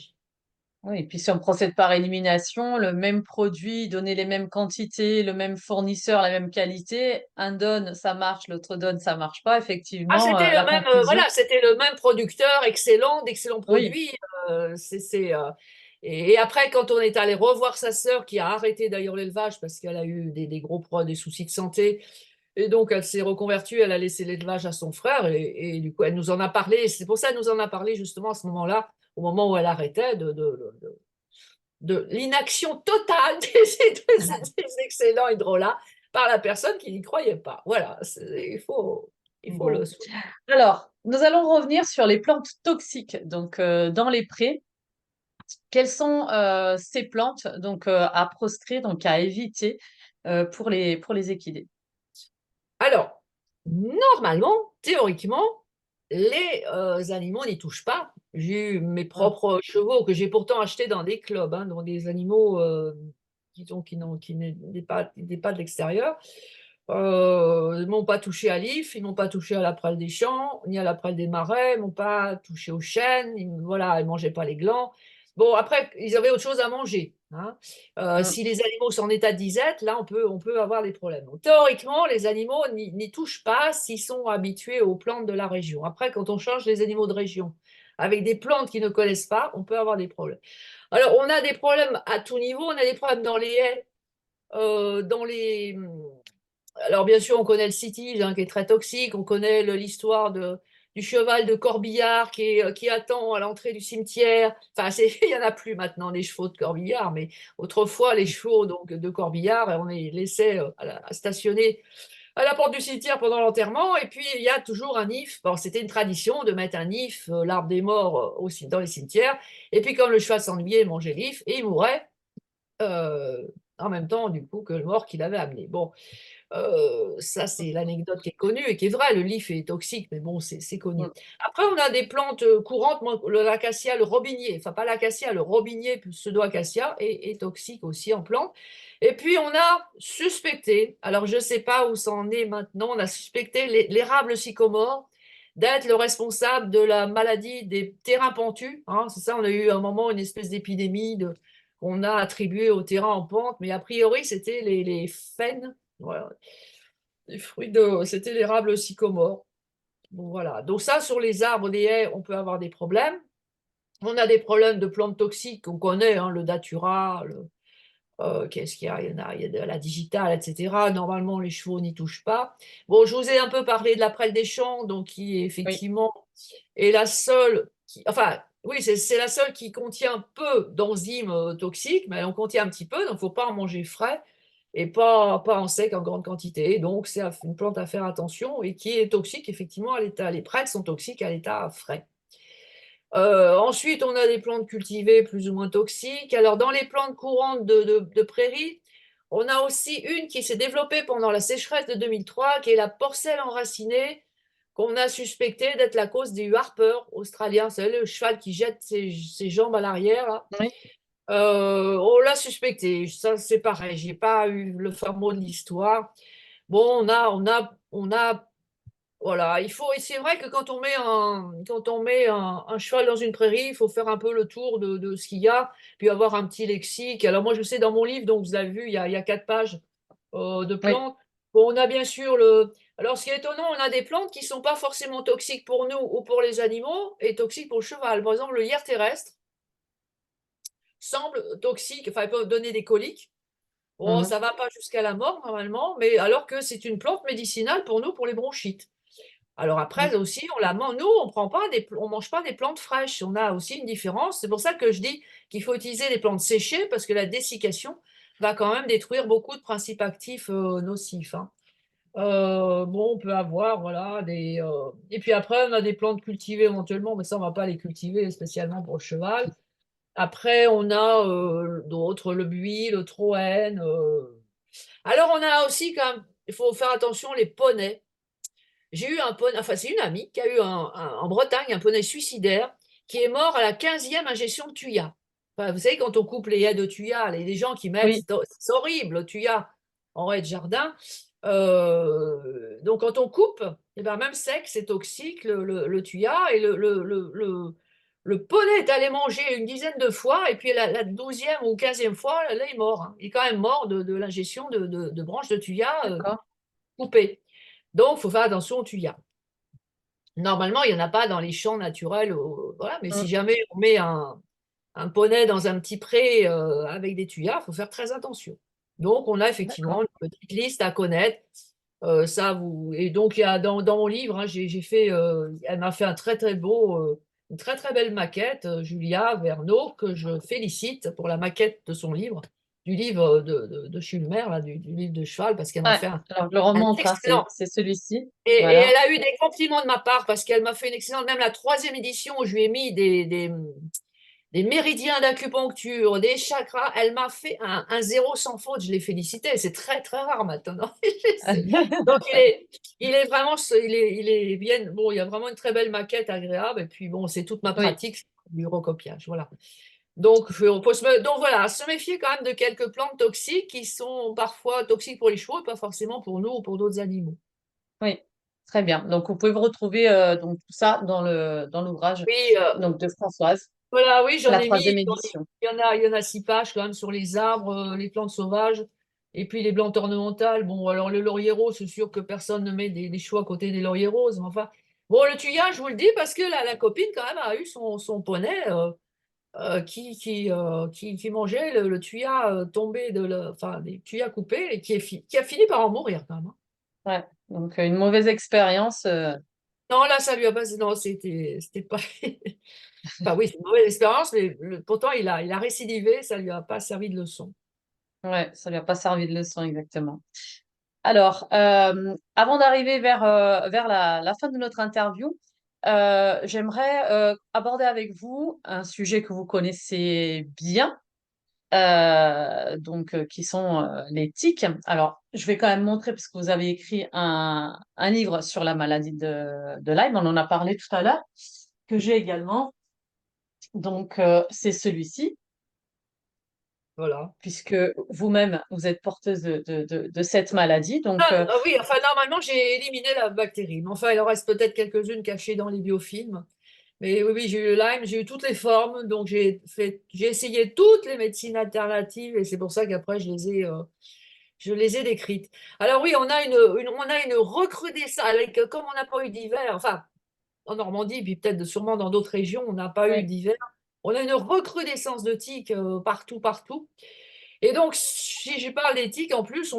S1: oui, et puis si on procède par élimination, le même produit, donner les mêmes quantités, le même fournisseur, la même qualité, un donne, ça marche, l'autre donne, ça marche pas.
S2: Ah,
S1: Effectivement,
S2: c'était
S1: la
S2: le même,
S1: conclusion,
S2: voilà, c'était le même producteur, excellent, d'excellents
S1: oui,
S2: produits. Et après, quand on est allé revoir sa sœur, qui a arrêté d'ailleurs l'élevage parce qu'elle a eu des soucis de santé, et donc elle s'est reconvertie, elle a laissé l'élevage à son frère, et du coup, elle nous en a parlé. C'est pour ça qu'elle nous en a parlé justement à ce moment-là, au moment où elle arrêtait de l'inaction totale des excellents hydrolats par la personne qui n'y croyait pas. Voilà, il faut le
S1: bon.
S2: souligner.
S1: Alors, nous allons revenir sur les plantes toxiques. Donc, dans les prés, quelles sont ces plantes donc à proscrire, donc à éviter pour les équidés?
S2: Alors, normalement, théoriquement, les animaux n'y touchent pas. J'ai eu mes
S1: Mm,
S2: propres chevaux que j'ai pourtant achetés dans des clubs, hein, dans des animaux qui n'est pas de l'extérieur. Ils m'ont pas touché à l'if, ils m'ont pas touché à la prêle des champs, ni à la prêle des marais, ils m'ont pas touché aux chênes, voilà, ils mangeaient pas les glands. Bon, après, ils avaient autre chose à manger, hein.
S1: mm.
S2: Si les animaux sont en état de disette, là, on peut avoir des problèmes. Donc, théoriquement, les animaux n'y touchent pas s'ils sont habitués aux plantes de la région. Après, quand on change les animaux de région avec des plantes qu'ils ne connaissent pas, on peut avoir des problèmes. Alors, on a des problèmes à tout niveau. On a des problèmes dans les haies, dans les alors, bien sûr, on connaît le cytige, hein, qui est très toxique. On connaît l'histoire du cheval de Corbillard qui attend à l'entrée du cimetière. Enfin, il n'y en a plus maintenant, les chevaux de Corbillard, mais autrefois, les chevaux donc, de Corbillard, on les laissait à stationner à la porte du cimetière pendant l'enterrement. Et puis, il y a toujours un if. Bon, c'était une tradition de mettre un if, l'arbre des morts, aussi dans les cimetières. Et puis, quand le cheval s'ennuyait, il mangeait l'if et il mourait euh, en même temps, du coup, que le mort qu'il avait amené. Bon. Ça, c'est l'anecdote qui est connue et qui est vraie. Le lif est toxique, mais bon, c'est connu.
S1: Mm.
S2: Après, on a des plantes courantes. Moi, l'acacia, le robinier, enfin pas l'acacia, le robinier pseudo-acacia est toxique aussi en plante. Et puis, on a suspecté, alors je ne sais pas où ça en est maintenant, on a suspecté l'érable sycomore d'être le responsable de la maladie des terrains pentus, hein. C'est ça, on a eu à un moment une espèce d'épidémie qu'on a attribuée aux terrains en pente, mais a priori, c'était les faines. Voilà. Les c'était l'érable sycomore. Bon, voilà. Donc ça, sur les arbres, des haies, on peut avoir des problèmes. On a des problèmes de plantes toxiques qu'on connaît, hein, le datura, qu'est-ce qu'il y a? Il y a de la digitale, etc. Normalement, les chevaux n'y touchent pas. Bon, je vous ai un peu parlé de la prêle des champs, donc qui
S1: Oui.
S2: effectivement est la seule, enfin, oui, c'est la seule qui contient peu d'enzymes toxiques, mais elle en contient un petit peu, donc il ne faut pas en manger frais et pas en sec en grande quantité. Donc, c'est une plante à faire attention et qui est toxique, effectivement, à l'état. Les prêles sont toxiques à l'état frais. Ensuite, on a des plantes cultivées plus ou moins toxiques. Alors, dans les plantes courantes de prairie, on a aussi une qui s'est développée pendant la sécheresse de 2003, qui est la porcelle enracinée, qu'on a suspecté d'être la cause du harper australien. C'est le cheval qui jette ses jambes à l'arrière, là.
S1: Oui.
S2: On l'a suspecté. Ça, c'est pareil. J'ai pas eu le fin mot de l'histoire. Bon, on a Voilà, il faut et c'est vrai que quand on met un cheval dans une prairie, il faut faire un peu le tour de ce qu'il y a, puis avoir un petit lexique. Alors moi, je sais dans mon livre, donc vous avez vu, il y a 4 pages, de
S1: Oui.
S2: plantes. Bon, on a bien sûr le alors ce qui est étonnant, on a des plantes qui sont pas forcément toxiques pour nous ou pour les animaux et toxiques pour le cheval. Par exemple, le lierre terrestre semble toxique, enfin, il peut donner des coliques. Bon,
S1: Mhm.
S2: ça va pas jusqu'à la mort normalement, mais alors que c'est une plante médicinale pour nous, pour les bronchites. Alors après
S1: Mhm.
S2: aussi, on la man nous, on mange pas des plantes fraîches, on a aussi une différence. C'est pour ça que je dis qu'il faut utiliser des plantes séchées parce que la dessiccation va quand même détruire beaucoup de principes actifs, nocifs, hein. Bon, on peut avoir, voilà, et puis après, on a des plantes cultivées éventuellement, mais ça, on va pas les cultiver spécialement pour le cheval. Après, on a, d'autres, le buis, le troène, alors on a aussi quand même il faut faire attention, les poneys. J'ai eu un poney, enfin c'est une amie qui a eu en Bretagne un poney suicidaire qui est mort à la 15e injection de Thuya. Enfin, vous savez, quand on coupe les haies de Thuya, les gens qui mettent,
S1: Oui,
S2: c'est horrible, le Thuya en haie de jardin. Donc quand on coupe, et ben, même sec, c'est toxique, le Thuya, et le poney est allé manger une dizaine de fois, et puis la 12e ou 15e fois, là, il est mort, hein. Il est quand même mort de l'ingestion de branches de Thuya
S1: d'accord.
S2: coupées. Donc, il faut faire attention au Thuya. Normalement, il n'y en a pas dans les champs naturels, voilà, mais si
S1: Mm.
S2: jamais on met un poney dans un petit pré avec des tuyas, il faut faire très attention. Donc, on a effectivement
S1: D'accord.
S2: une petite liste à connaître. Ça vous... Et donc, il y a dans mon livre, hein, j'ai fait, elle m'a fait un très très beau, une très très belle maquette, Julia Verneau, que je félicite pour la maquette de son livre, du livre de Schulmer, là, du livre de cheval, parce qu'elle m'a
S1: Ouais.
S2: fait
S1: Alors, je le
S2: un
S1: remontre, hein,
S2: excellent
S1: c'est celui-ci.
S2: et
S1: Voilà.
S2: elle a eu des compliments de ma part parce qu'elle m'a fait une excellente, même la troisième édition où je lui ai mis des méridiens d'acupuncture, des chakras, elle m'a fait un zéro sans faute, je l'ai félicité, c'est très très rare maintenant. Donc il est vraiment, il est bien, bon, il y a vraiment une très belle maquette agréable et puis bon, c'est toute ma
S1: Oui,
S2: pratique, c'est du recopiage, voilà. Donc, donc voilà, se méfier quand même de quelques plantes toxiques qui sont parfois toxiques pour les chevaux et pas forcément pour nous ou pour d'autres animaux.
S1: oui. Très bien. Donc, vous pouvez vous retrouver donc, tout ça dans l'ouvrage
S2: Oui,
S1: donc, de Françoise,
S2: voilà, oui,
S1: la troisième édition.
S2: il y en a 6 pages quand même sur les arbres, les plantes sauvages, et puis les plantes ornementales. Bon, alors le laurier rose, c'est sûr que personne ne met des choux à côté des lauriers roses, mais enfin. Bon, le thuya, je vous le dis, parce que la copine, quand même, a eu son poney qui mangeait le thuya tombé enfin, des tuyas coupés, et qui a fini par en mourir, quand même, hein.
S1: Ouais. Donc, une mauvaise expérience.
S2: Non, là, ça lui a pas. Non, c'était pas. Enfin, oui, c'est une mauvaise expérience, mais pourtant, il a récidivé, ça lui a pas servi de leçon.
S1: Ouais, ça lui a pas servi de leçon exactement. Alors, avant d'arriver vers la fin de notre interview, j'aimerais aborder avec vous un sujet que vous connaissez bien, donc qui sont les tiques. Alors, je vais quand même montrer, parce que vous avez écrit un livre sur la maladie de Lyme, on en a parlé tout à l'heure, que j'ai également. Donc, c'est celui-ci,
S2: Voilà.
S1: puisque vous-même, vous êtes porteuse de cette maladie. Donc,
S2: Ah, ah oui, enfin, normalement, j'ai éliminé la bactérie, mais enfin, il en reste peut-être quelques-unes cachées dans les biofilms. Mais oui, oui, j'ai eu le Lyme, j'ai eu toutes les formes, donc j'ai essayé toutes les médecines alternatives, et c'est pour ça qu'après, je les ai décrites. Alors oui, on a une recrudescence, comme on n'a pas eu d'hiver, enfin, en Normandie, puis peut-être sûrement dans d'autres régions, on n'a pas eu
S1: oui,
S2: d'hiver. On a une recrudescence de tiques partout, partout. Et donc, si je parle des tiques, en plus,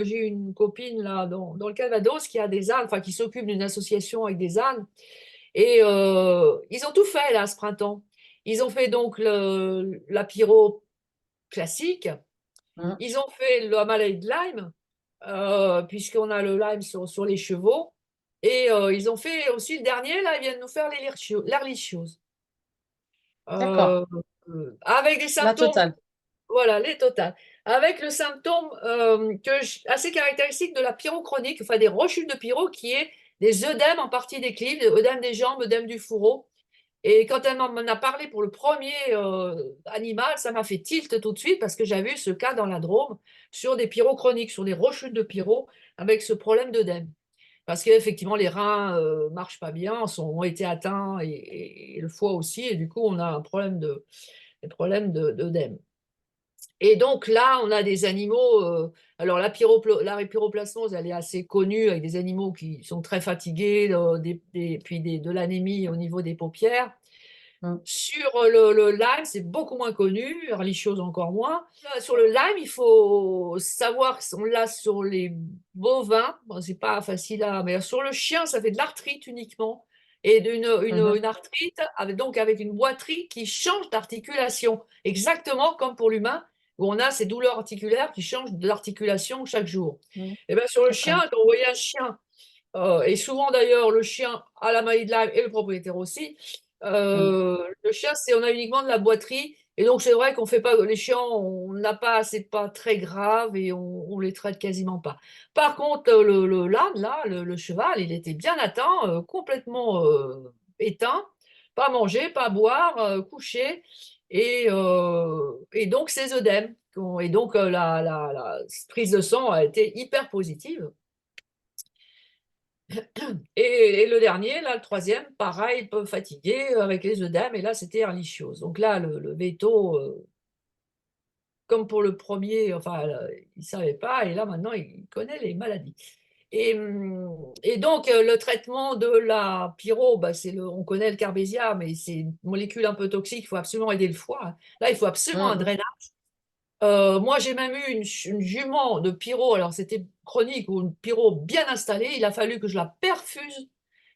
S2: j'ai une copine là dans le Calvados qui a des ânes, enfin qui s'occupe d'une association avec des ânes. Et ils ont tout fait là ce printemps. Ils ont fait donc la pyro classique.
S1: hein,
S2: Ils ont fait la maladie de Lyme, puisqu'on a le Lyme sur les chevaux. Et ils ont fait aussi le dernier, là, ils viennent nous faire l'ehrlichiose.
S1: d'accord,
S2: Euh, avec des
S1: la
S2: symptômes,
S1: totale.
S2: voilà, les totales. Avec le symptôme assez caractéristique de la pyrochronique, enfin des rechutes de pyro, qui est des œdèmes en partie des clives, œdèmes des jambes, œdèmes du fourreau. Et quand elle m'en a parlé pour le premier animal, ça m'a fait tilt tout de suite parce que j'avais eu ce cas dans la Drôme sur des pyrochroniques, sur des rechutes de pyro avec ce problème d'œdème. parce qu'effectivement, les reins marchent pas bien, ont été atteints et le foie aussi, et du coup, on a un problème des problèmes d'œdème. Et donc là, on a des animaux. Alors la pyroplasmose, elle est assez connue avec des animaux qui sont très fatigués, puis de l'anémie au niveau des paupières.
S1: Mmh.
S2: Sur le Lyme, c'est beaucoup moins connu, Ehrlichiose encore moins. Sur le Lyme, il faut savoir qu'on l'a sur les bovins. Bon, c'est pas facile à. Mais sur le chien, ça fait de l'arthrite uniquement. Et
S1: Mmh.
S2: une arthrite donc avec une boiterie qui change d'articulation, exactement comme pour l'humain, où on a ces douleurs articulaires qui changent l'articulation chaque jour.
S1: Mmh.
S2: Et bien sur le chien,
S1: D'accord.
S2: quand vous voyez un chien, et souvent d'ailleurs, le chien a la maladie de Lyme et le propriétaire aussi.
S1: Mmh.
S2: Le chien, on a uniquement de la boiterie. Et donc, c'est vrai qu'on fait pas, les chiens, on n'a pas, c'est pas très grave et on les traite quasiment pas. Par contre, l'âne, là, le cheval, il était bien atteint, complètement éteint, pas manger, pas boire, couché. Et donc, ces œdèmes. Et donc, la prise de sang a été hyper positive. Et le dernier, là, le troisième, pareil, un peu fatigué avec les œdèmes, et là, c'était Ehrlichiose. Donc là, le veto, comme pour le premier, enfin, il ne savait pas, et là, maintenant, il connaît les maladies. Et donc, le traitement de la pyro, bah, on connaît le Carbesia, mais c'est une molécule un peu toxique, il faut absolument aider le foie, hein. Là, il faut absolument un
S1: Mmh.
S2: drainage. Moi, j'ai même eu une jument de pyro, alors c'était chronique ou une pyro bien installée, il a fallu que je la perfuse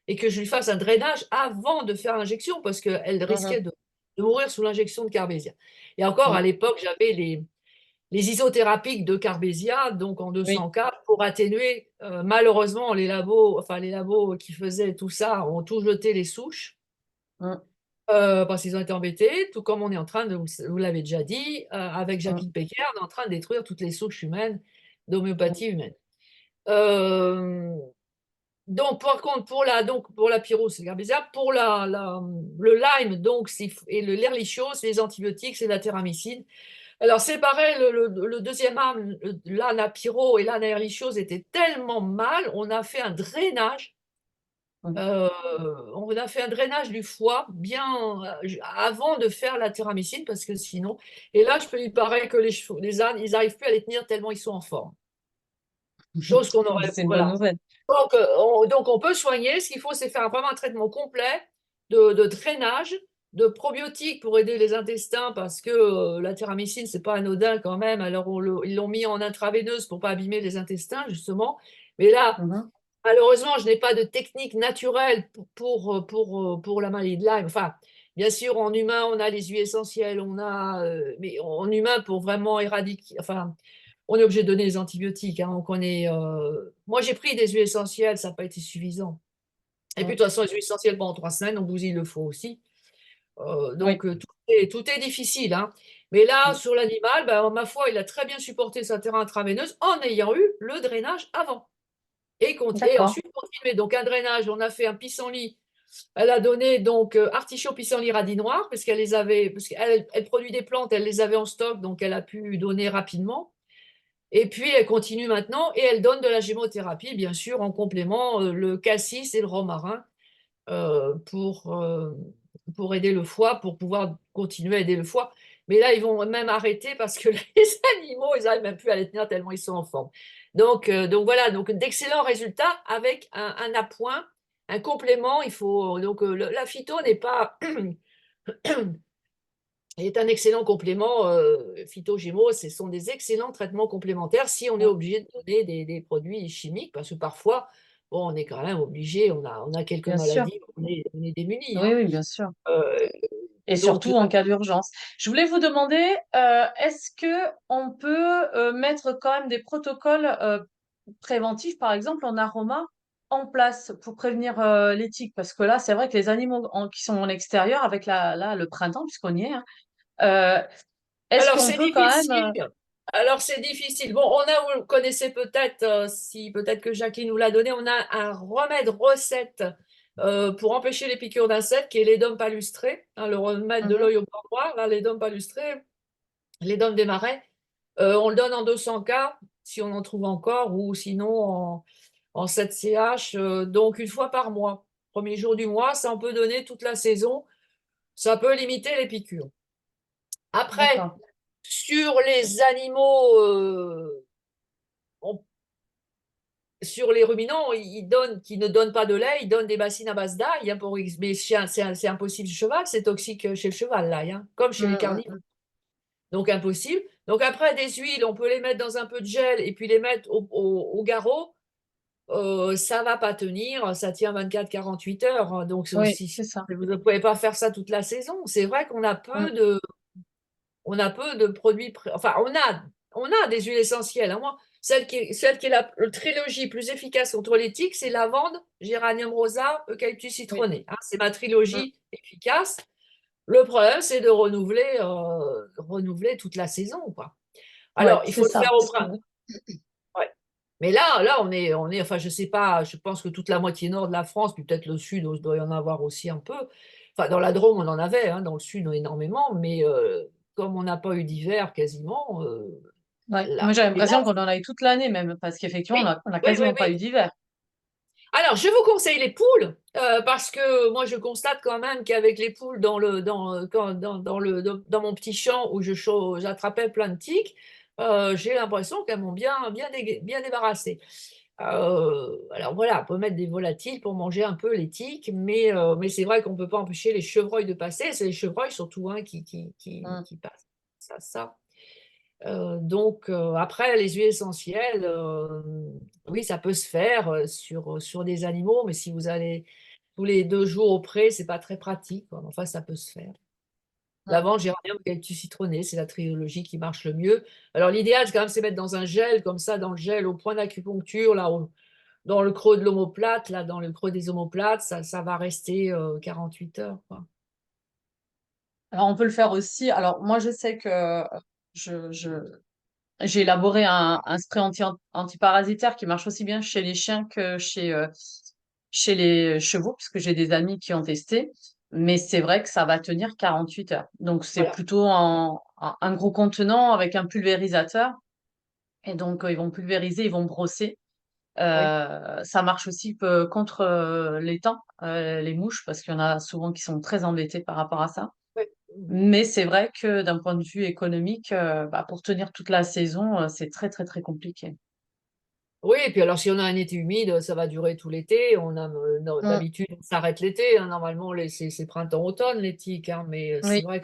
S2: et que je lui fasse un drainage avant de faire l'injection parce qu'elle
S1: Mmh.
S2: risquait de mourir sous l'injection de Carbesia. Et encore,
S1: Mmh.
S2: à l'époque, j'avais les isothérapiques de Carbesia, donc en
S1: Oui.
S2: 200 K, pour atténuer. Malheureusement, les labos qui faisaient tout ça ont tout jeté les souches.
S1: Mmh.
S2: Parce qu'ils ont été embêtés, tout comme on est en train de, vous l'avez déjà dit, avec
S1: Mmh.
S2: Jacqueline Pecker, on est en train de détruire toutes les souches humaines
S1: Mmh.
S2: d'homéopathie humaine. Euh, Donc, par contre, pour la pyrrhose, c'est le Garbésia. Pour le Lyme, donc, et l'Ehrlichiose, c'est les antibiotiques, c'est la téramycine. Alors, c'est pareil, le deuxième arme, l'ANA pyro et l'ANA Ehrlichiose étaient tellement mal, on a fait un drainage.
S1: Mmh.
S2: euh, on a fait un drainage du foie bien avant de faire la téramycine, parce que sinon. Et là, il paraît que les chevaux, les ânes, ils n'arrivent plus à les tenir tellement ils sont en forme. Chose qu'on aurait.
S1: C'est une bonne
S2: Voilà.
S1: nouvelle.
S2: Donc, on peut soigner. Ce qu'il faut, c'est faire vraiment un traitement complet de drainage, de probiotiques pour aider les intestins, parce que la téramycine, c'est pas anodin quand même. Alors, ils l'ont mis en intraveineuse pour pas abîmer les intestins, justement. Mais là,
S1: Mmh.
S2: malheureusement, je n'ai pas de technique naturelle pour la maladie de Lyme. Enfin, bien sûr, en humain, on a les huiles essentielles, mais en humain, pour vraiment éradiquer, enfin, on est obligé de donner des antibiotiques, hein. Moi, j'ai pris des huiles essentielles, ça n'a pas été suffisant. Et puis, de
S1: Mmh.
S2: toute façon, les huiles essentielles pendant 3 semaines, donc vous, il le faut aussi.
S1: Oui.
S2: Tout est difficile, hein. Mais là,
S1: Mmh.
S2: sur l'animal, ben, ma foi, il a très bien supporté sa terrain intraveineuse en ayant eu le drainage avant. Et
S1: D'accord.
S2: ensuite, continuer. Donc, un drainage, on a fait un pissenlit. Elle a donné donc artichaut, pissenlit, radis noir, parce qu'elle produit des plantes, elle les avait en stock, donc elle a pu donner rapidement. Et puis, elle continue maintenant et elle donne de la gémothérapie, bien sûr, en complément, le cassis et le romarin euh, pour, euh, pour aider le foie, pour pouvoir continuer à aider le foie. Mais là, ils vont même arrêter parce que les animaux, ils n'arrivent même plus à les tenir tellement ils sont en forme. Donc voilà, donc d'excellents résultats avec un appoint, un complément. Donc la phyto n'est pas est un excellent complément. Phyto Gémeaux, ce sont des excellents traitements complémentaires si on est
S1: Mmh.
S2: obligé de donner des produits chimiques, parce que parfois, bon, on est quand même obligé, on a quelques
S1: Bien sûr.
S2: maladies, on est démunis,
S1: Oui,
S2: hein.
S1: oui, bien sûr.
S2: Euh,
S1: Et
S2: donc
S1: surtout
S2: là,
S1: en cas d'urgence. Je voulais vous demander, est-ce que on peut mettre quand même des protocoles préventifs, par exemple en aroma, en place pour prévenir les tiques? Parce que là, c'est vrai que les animaux qui sont en extérieur, avec là, le printemps, puisqu'on y est, hein, euh, est-ce
S2: alors
S1: qu'on
S2: c'est
S1: peut quand même...
S2: difficile. Alors c'est difficile. Bon, vous le connaissez peut-être, si peut-être que Jacqueline nous l'a donné, on a un remède recette pour empêcher les piqûres d'insectes, qui est l'édome palustré, hein, le remède de
S1: Mhm.
S2: l'œil au beurre noir, là, l'édome palustré, l'édome des marais. On le donne en 200 cas, si on en trouve encore, ou sinon en 7 CH, donc une fois par mois. Premier jour du mois, ça on peut donner toute la saison. Ça peut limiter les piqûres. Après,
S1: D'accord.
S2: sur les animaux, on sur les ruminants, ils donnent, qui ne donnent pas de lait, ils donnent des bassines à base d'ail, hein, mais c'est impossible chez le cheval, c'est toxique chez le cheval, l'ail, hein, comme chez les
S1: Mm,
S2: carnivores.
S1: mm,
S2: Donc impossible. Donc après, des huiles, on peut les mettre dans un peu de gel et puis les mettre au garrot. Ça va pas tenir, ça tient 24-48 heures, hein. Donc
S1: oui,
S2: si
S1: c'est ça.
S2: vous ne pouvez pas faire ça toute la saison. C'est vrai qu'on a
S1: Mm,
S2: peu de produits, enfin, on a des huiles essentielles, hein. Moi, celle qui est la trilogie plus efficace contre les tiques, c'est lavande, géranium rosa, eucalyptus
S1: oui.
S2: citronné, hein. C'est ma
S1: Mm,
S2: trilogie efficace. Le problème, c'est de renouveler toute la saison, quoi.
S1: ouais,
S2: Alors, il
S1: c'est
S2: faut le
S1: ça.
S2: faire au printemps. Ouais. Mais là, on est, enfin, je sais pas, je pense que toute la moitié nord de la France, puis peut-être le sud, il doit y en avoir aussi un peu. Enfin, dans la Drôme, on en avait, hein, dans le sud, énormément, mais comme on n'a pas eu d'hiver quasiment,
S1: Ouais.
S2: là,
S1: Moi, j'ai
S2: et là,
S1: l'impression qu'on en a eu toute l'année même, parce qu'effectivement,
S2: oui,
S1: on a
S2: oui, oui,
S1: quasiment pas eu
S2: oui.
S1: d'hiver.
S2: Alors, je vous conseille les poules, parce que moi, je constate quand même qu'avec les poules dans mon petit champ où j'attrapais plein de tiques, j'ai l'impression qu'elles m'ont bien débarrassée. Alors voilà, on peut mettre des volatiles pour manger un peu les tiques, mais c'est vrai qu'on ne peut pas empêcher les chevreuils de passer. C'est les chevreuils surtout, hein,
S1: Mm.
S2: qui passent. Ça. Donc, après, les huiles essentielles, oui, ça peut se faire sur des animaux, mais si vous allez tous les 2 jours au pré, c'est pas très pratique, quoi. Enfin, ça peut se faire.
S1: Mm.
S2: Lavande, géranium, eucalyptus citronné, c'est la trilogie qui marche le mieux. Alors, l'idéal, c'est quand même c'est mettre dans un gel, comme ça, dans le gel, au point d'acupuncture, là, dans le creux de l'omoplate, là, dans le creux des omoplates, ça va rester 48 heures, quoi.
S1: Alors, on peut le faire aussi. Alors, moi, je sais que je, je, j'ai élaboré un spray antiparasitaire qui marche aussi bien chez les chiens que chez les chevaux, puisque j'ai des amis qui ont testé. Mais c'est vrai que ça va tenir 48 heures. Donc, c'est
S2: Voilà.
S1: plutôt un gros contenant avec un pulvérisateur. Et donc, ils vont pulvériser, ils vont brosser.
S2: Oui.
S1: Ça marche aussi contre les temps, les mouches, parce qu'il y en a souvent qui sont très embêtés par rapport à ça.
S2: Oui.
S1: Mais c'est vrai que d'un point de vue économique, bah, pour tenir toute la saison, c'est très, très, très compliqué.
S2: Oui, et puis alors si on a un été humide, ça va durer tout l'été.
S1: Mm,
S2: D'habitude, on s'arrête l'été, hein. Normalement, c'est printemps-automne, les tiques, hein, mais c'est
S1: oui,
S2: vrai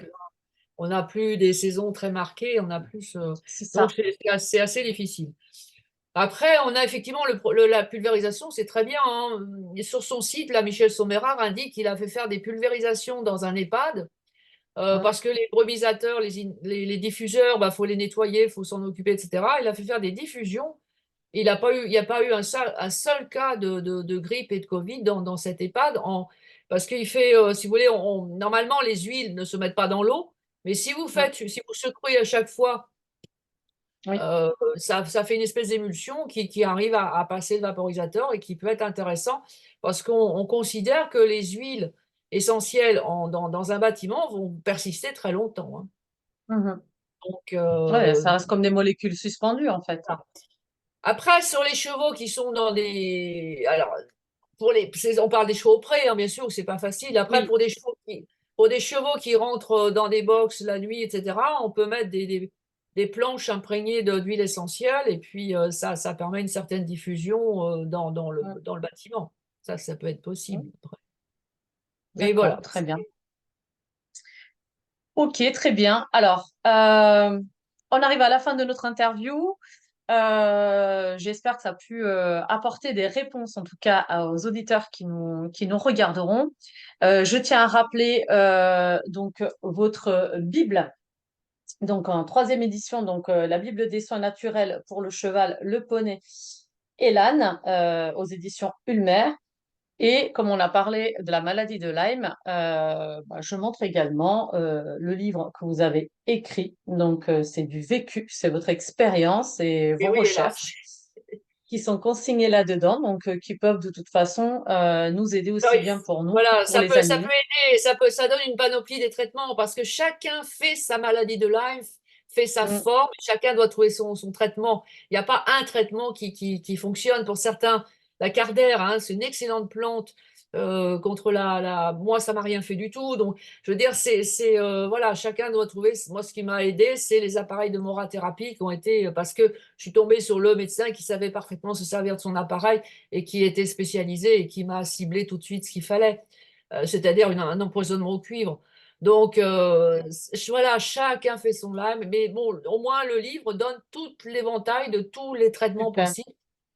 S2: qu'on n'a plus des saisons très marquées, on a plus.
S1: c'est
S2: Donc,
S1: ça.
S2: c'est assez difficile. Après, on a effectivement la pulvérisation, c'est très bien, hein. Sur son site, là, Michel Sommerard indique qu'il a fait faire des pulvérisations dans un EHPAD,
S1: Mm,
S2: parce que les brumisateurs, les diffuseurs, bah, faut les nettoyer, il faut s'en occuper, etc. Il a fait faire des diffusions. Il n'y a pas eu un seul cas de grippe et de Covid dans cet EHPAD, parce qu'il fait, si vous voulez, normalement, les huiles ne se mettent pas dans l'eau, mais
S1: mm,
S2: si vous secouez à chaque fois,
S1: oui.
S2: ça fait une espèce d'émulsion qui arrive à passer le vaporisateur et qui peut être intéressant parce qu'on considère que les huiles essentielles dans un bâtiment vont persister très longtemps, hein.
S1: Mhm.
S2: Donc,
S1: Ouais, ça reste comme des molécules suspendues, en fait.
S2: voilà. Après, sur les chevaux qui sont dans des. Alors, on parle des chevaux près, hein, bien sûr, c'est pas facile. Après,
S1: Oui.
S2: pour des chevaux qui rentrent dans des box la nuit, etc., on peut mettre des planches imprégnées d'huile essentielle et puis ça permet une certaine diffusion dans le,
S1: Mm,
S2: dans le bâtiment. Ça peut être
S1: mm.
S2: possible. Mais
S1: D'accord,
S2: voilà.
S1: très bien. Ok, très bien. Alors, on arrive à la fin de notre interview. J'espère que ça a pu apporter des réponses, en tout cas aux auditeurs qui nous regarderont. Je tiens à rappeler donc votre Bible, donc en troisième édition, donc la Bible des soins naturels pour le cheval, le poney et l'âne, aux éditions Ulmer. Et comme on a parlé de la maladie de Lyme, bah, je montre également le livre que vous avez écrit. Donc, c'est du vécu, c'est votre expérience et
S2: Et
S1: vos
S2: oui, hélas.
S1: recherches qui sont consignées là-dedans, donc qui peuvent de toute façon nous aider
S2: Alors,
S1: aussi bien pour nous que
S2: voilà,
S1: pour
S2: ça
S1: les
S2: peut, ça peut
S1: animaux.
S2: aider, ça donne une panoplie des traitements parce que chacun fait sa maladie de Lyme, fait sa
S1: Mm,
S2: forme, chacun doit trouver son traitement. Il n'y a pas un traitement qui fonctionne. Pour certains, la cardère, hein, c'est une excellente plante contre moi, ça m'a rien fait du tout. Donc, je veux dire, voilà, chacun doit trouver. Moi, ce qui m'a aidé, c'est les appareils de morathérapie qui ont été, parce que je suis tombée sur le médecin qui savait parfaitement se servir de son appareil et qui était spécialisé et qui m'a ciblé tout de suite ce qu'il fallait, c'est-à-dire un empoisonnement au cuivre. Donc, voilà, chacun fait son lime, mais bon, au moins le livre donne tout l'éventail de tous les traitements
S1: Super.
S2: possibles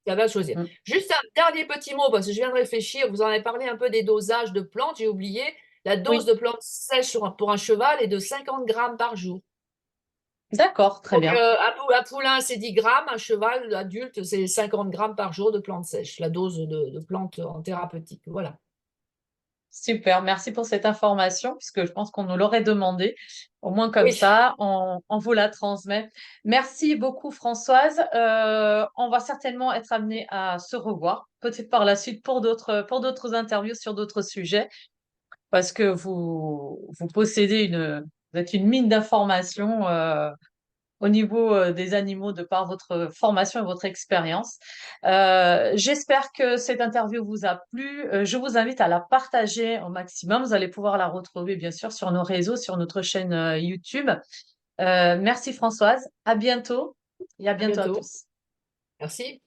S2: qu'il y avait à choisir.
S1: Mm.
S2: Juste un dernier petit mot, parce que je viens de réfléchir, vous en avez parlé un peu des dosages de plantes, j'ai oublié. La dose
S1: Oui,
S2: de plantes sèches pour un cheval est de 50 grammes par jour.
S1: d'accord, très
S2: Donc,
S1: bien.
S2: un poulain, c'est 10 grammes, un cheval adulte, c'est 50 grammes par jour de plantes sèches, la dose de plantes en thérapeutique. Voilà.
S1: Super, merci pour cette information, puisque je pense qu'on nous l'aurait demandé. Au moins comme
S2: Oui,
S1: ça, on vous la transmet. Merci beaucoup, Françoise. On va certainement être amené à se revoir, peut-être par la suite pour d'autres interviews sur d'autres sujets, parce que vous possédez vous êtes une mine d'informations. Au niveau des animaux de par votre formation et votre expérience. J'espère que cette interview vous a plu. Je vous invite à la partager au maximum. Vous allez pouvoir la retrouver bien sûr sur nos réseaux, sur notre chaîne YouTube. Merci Françoise. À bientôt et à
S2: à
S1: bientôt à
S2: bientôt.
S1: tous.
S2: Merci.